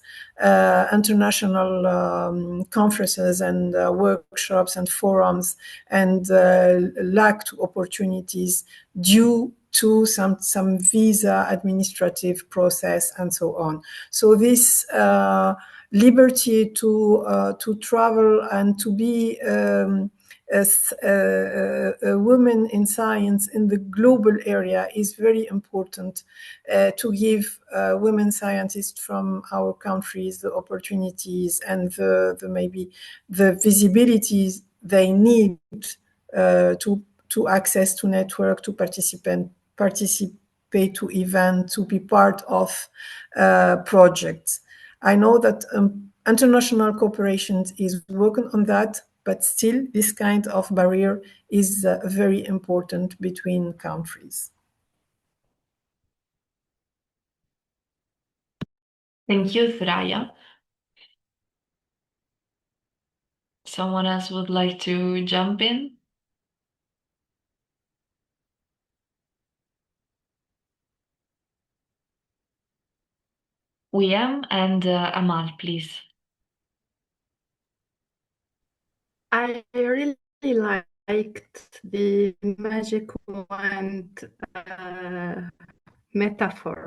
international conferences and workshops and forums, and lack opportunities due to some visa administrative process and so on. So this liberty to travel and to be a woman in science in the global area is very important to give women scientists from our countries the opportunities and the maybe the visibilities they need to access to network, to participate to events, to be part of projects. I know that international cooperation is working on that, but still this kind of barrier is very important between countries. Thank you, Thuraya. Someone else would like to jump in? William and Amal, please. I really liked the magic wand metaphor.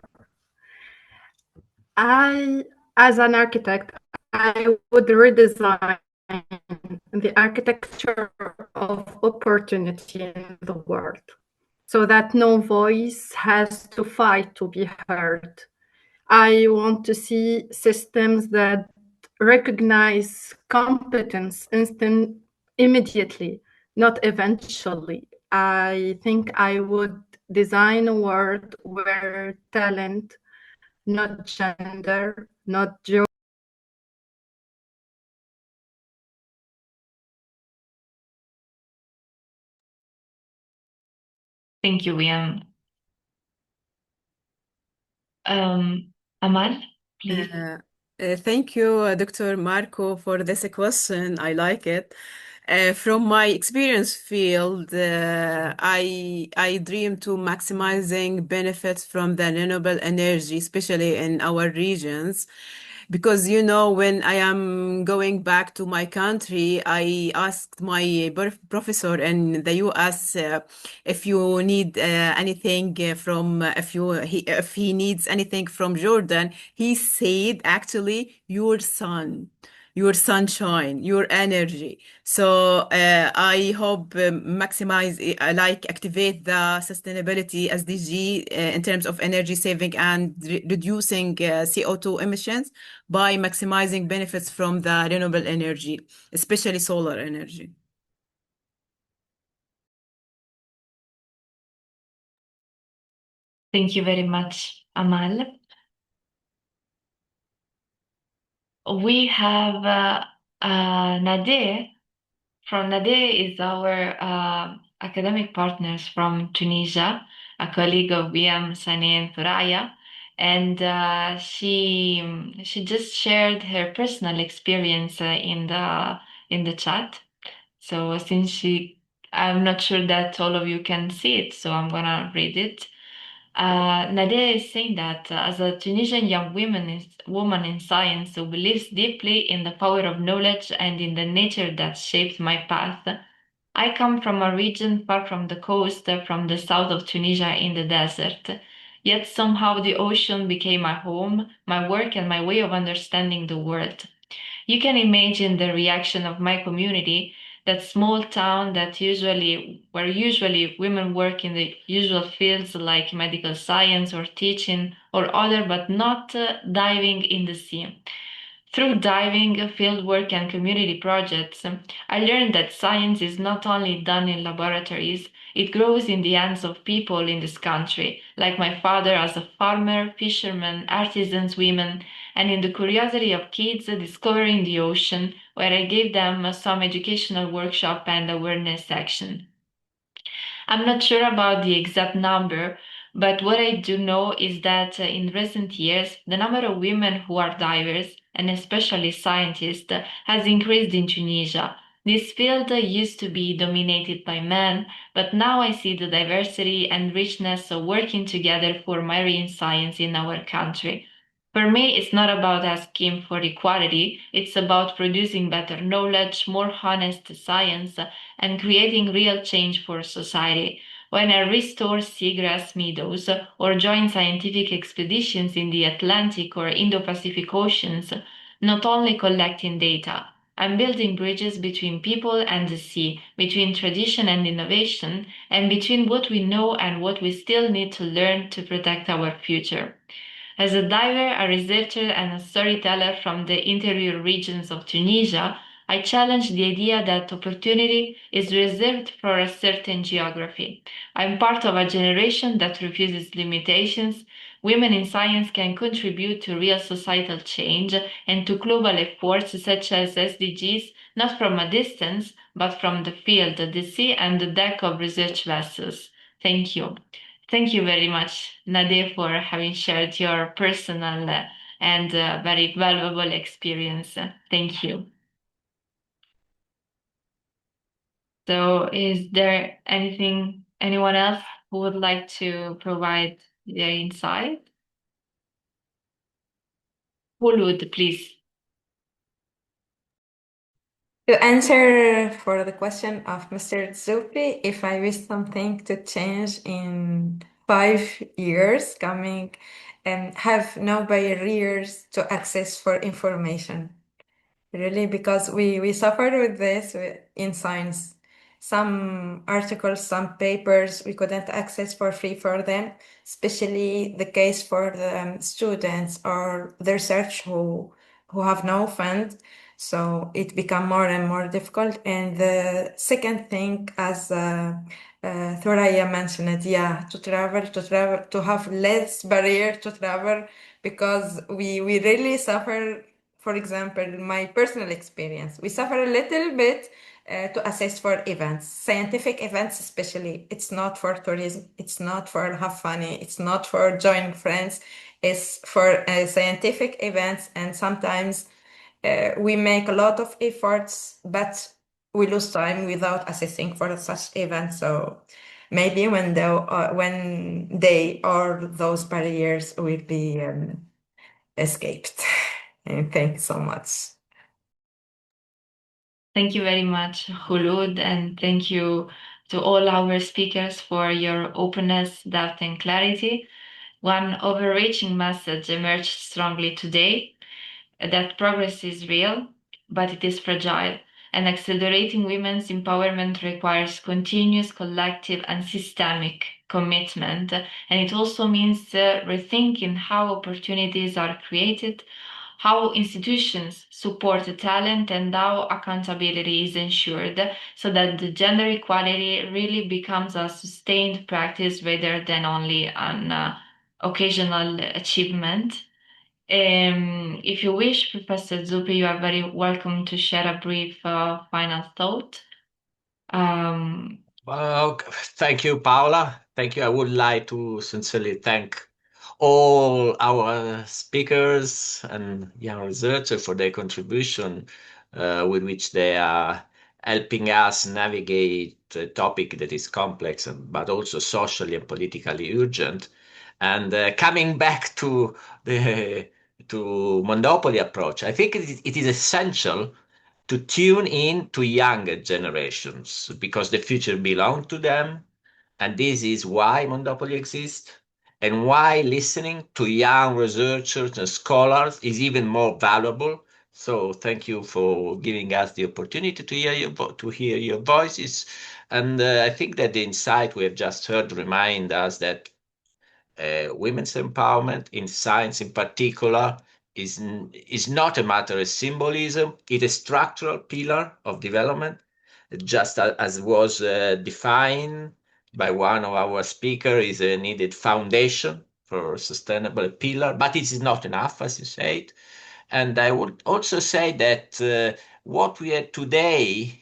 As an architect, I would redesign the architecture of opportunity in the world so that no voice has to fight to be heard. I want to see systems that recognize competence immediately, not eventually. I think I would design a world where talent, not gender, not geography. Thank you, William. Amal, please. Thank you, Dr. Marco, for this question. I like it. From my experience field, I dream to maximizing benefits from the renewable energy, especially in our regions. Because, when I am going back to my country, I asked my professor in the US if you need anything if he needs anything from Jordan. He said, actually, your sun, your sunshine, your energy. So I hope maximize, activate the sustainability SDG in terms of energy saving and reducing CO2 emissions by maximizing benefits from the renewable energy, especially solar energy. Thank you very much, Amal. We have Nadir. Nadir is our academic partners from Tunisia, a colleague of Biam, Sani, and Thuraya. And she just shared her personal experience in the chat. So I'm not sure that all of you can see it, so I'm gonna read it. Nadia is saying that as a Tunisian young woman in science who believes deeply in the power of knowledge and in the nature that shaped my path, I come from a region far from the coast, from the south of Tunisia in the desert. Yet somehow the ocean became my home, my work, and my way of understanding the world. You can imagine the reaction of my community, that small town where usually women work in the usual fields like medical science or teaching or other, but not diving in the sea. Through diving, fieldwork, and community projects, I learned that science is not only done in laboratories, it grows in the hands of people in this country, like my father as a farmer, fisherman, artisans, women, and in the curiosity of kids discovering the ocean, where I gave them some educational workshop and awareness action. I'm not sure about the exact number, but what I do know is that in recent years, the number of women who are divers, and especially scientists, has increased in Tunisia. This field used to be dominated by men, but now I see the diversity and richness of working together for marine science in our country. For me, it's not about asking for equality, it's about producing better knowledge, more honest science, and creating real change for society. When I restore seagrass meadows or join scientific expeditions in the Atlantic or Indo-Pacific Oceans, not only collecting data. I'm building bridges between people and the sea, between tradition and innovation, and between what we know and what we still need to learn to protect our future. As a diver, a researcher, and a storyteller from the interior regions of Tunisia, I challenge the idea that opportunity is reserved for a certain geography. I'm part of a generation that refuses limitations. Women in science can contribute to real societal change and to global efforts such as SDGs, not from a distance, but from the field, the sea, and the deck of research vessels. Thank you. Thank you very much, Nadia, for having shared your personal and very valuable experience. Thank you. So, is there anyone else who would like to provide their insight? Who would, please? To answer for the question of Mr. Zupi, if I wish something to change in 5 years coming and have no barriers to access for information. Really, because we suffered with this in science. Some articles, some papers we couldn't access for free for them, especially the case for the students or the research who have no fund. So it become more and more difficult. And the second thing, as Thoraya mentioned, to travel, to have less barrier to travel, because we really suffer. For example, my personal experience, we suffer a little bit to assess for events, scientific events especially. It's not for tourism, it's not for have funny, it's not for joining friends, it's for scientific events. And sometimes we make a lot of efforts, but we lose time without assessing for such events. So maybe when they or those barriers will be escaped. And thank you so much. Thank you very much, Khulud, and thank you to all our speakers for your openness, depth, and clarity. One overreaching message emerged strongly today, that progress is real, but it is fragile, and accelerating women's empowerment requires continuous collective and systemic commitment. And it also means rethinking how opportunities are created, how institutions support the talent, and how accountability is ensured so that the gender equality really becomes a sustained practice rather than only an occasional achievement. If you wish, Professor Zupi, you are very welcome to share a brief final thought. Well, thank you, Paula. Thank you. I would like to sincerely thank all our speakers and young researchers for their contribution, with which they are helping us navigate a topic that is complex but also socially and politically urgent. And coming back to the Mondòpoli approach, I think it is essential to tune in to younger generations because the future belongs to them. And this is why Mondòpoli exists and why listening to young researchers and scholars is even more valuable. So thank you for giving us the opportunity to hear your voices. And I think that the insight we have just heard remind us that women's empowerment in science in particular is not a matter of symbolism. It is a structural pillar of development, just as was defined by one of our speakers, is a needed foundation for a sustainable pillar, but it is not enough, as you said. And I would also say that what we have today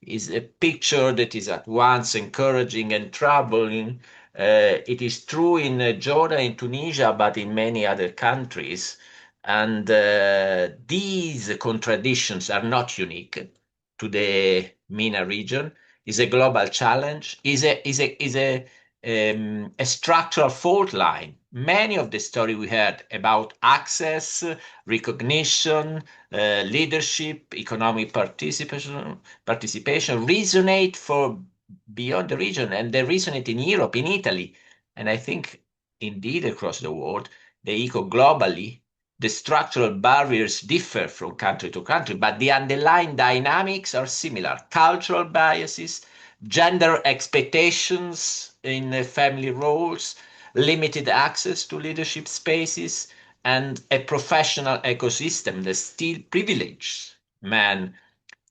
is a picture that is at once encouraging and troubling. It is true in Jordan, in Tunisia, but in many other countries. And these contradictions are not unique to the MENA region. Is a global challenge. Is a structural fault line. Many of the story we heard about access, recognition, leadership, economic participation resonate for beyond the region, and they resonate in Europe, in Italy, and I think indeed across the world. They echo globally, the structural barriers differ from country to country, but the underlying dynamics are similar. Cultural biases, gender expectations in family roles, limited access to leadership spaces, and a professional ecosystem that still privileges men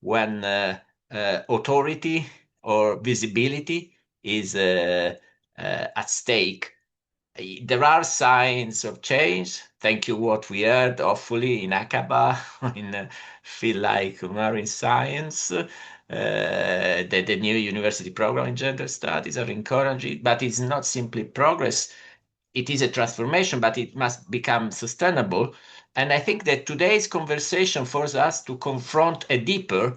when authority or visibility is at stake. There are signs of change. Thank you what we heard, hopefully, in Aqaba, in field like marine science. The new university program in gender studies are encouraging, but it's not simply progress. It is a transformation, but it must become sustainable. And I think that today's conversation forces us to confront a deeper,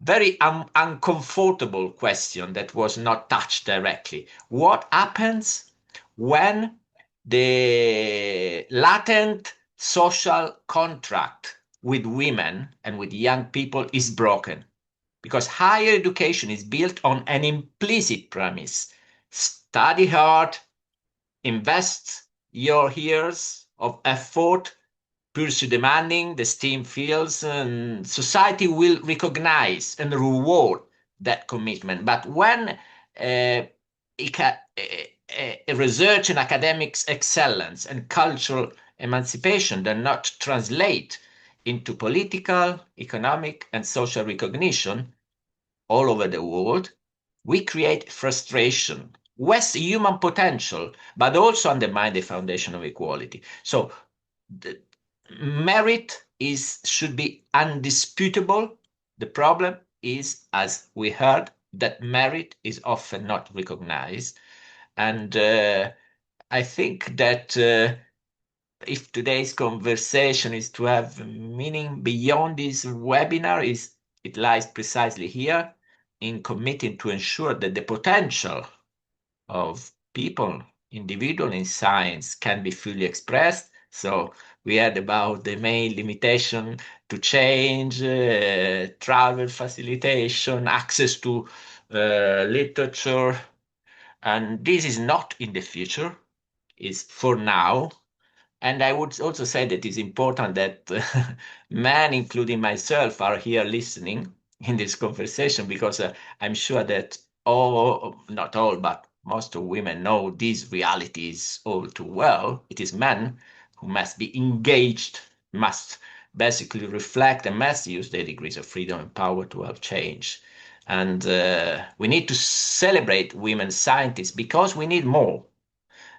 very uncomfortable question that was not touched directly. What happens when the latent social contract with women and with young people is broken? Because higher education is built on an implicit premise. Study hard, invest your years of effort, pursue demanding the STEAM fields, and society will recognize and reward that commitment. But when research and academics excellence and cultural emancipation do not translate into political, economic, and social recognition all over the world, we create frustration, waste human potential, but also undermine the foundation of equality. So the merit should be undisputable. The problem is, as we heard, that merit is often not recognized. And I think that if today's conversation is to have meaning beyond this webinar, it lies precisely here in committing to ensure that the potential of people, individual in science, can be fully expressed. So we heard about the main limitation to change, travel facilitation, access to literature. And this is not in the future, it's for now. And I would also say that it's important that men, including myself, are here listening in this conversation, because I'm sure that not all, but most of women know these realities all too well. It is men who must be engaged, must basically reflect and must use their degrees of freedom and power to help change. And we need to celebrate women scientists because we need more.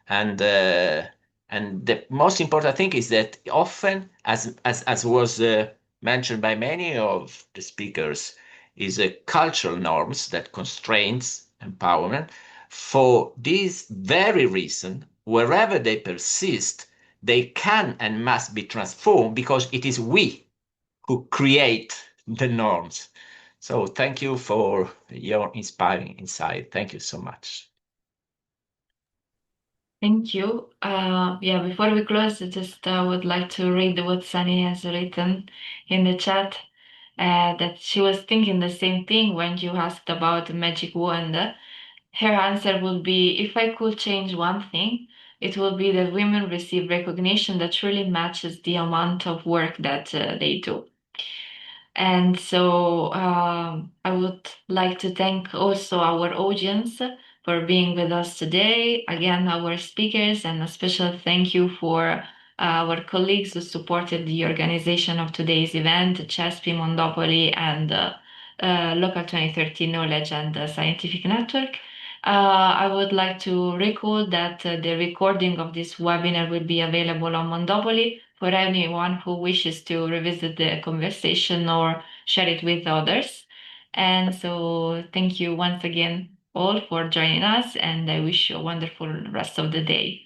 And the most important thing is that often, as was mentioned by many of the speakers, is cultural norms that constrains empowerment. For this very reason, wherever they persist, they can and must be transformed, because it is we who create the norms. So thank you for your inspiring insight. Thank you so much. Thank you. Before we close, I just would like to read what Sunny has written in the chat, that she was thinking the same thing when you asked about the magic wand. Her answer would be, if I could change one thing, it will be that women receive recognition that really matches the amount of work that they do. And so I would like to thank also our audience for being with us today. Again, our speakers, and a special thank you for our colleagues who supported the organization of today's event, CESPI, Mondòpoli, and Local 2030 Knowledge and Scientific Network. I would like to recall that the recording of this webinar will be available on Mondòpoli for anyone who wishes to revisit the conversation or share it with others. And so thank you once again all for joining us, and I wish you a wonderful rest of the day.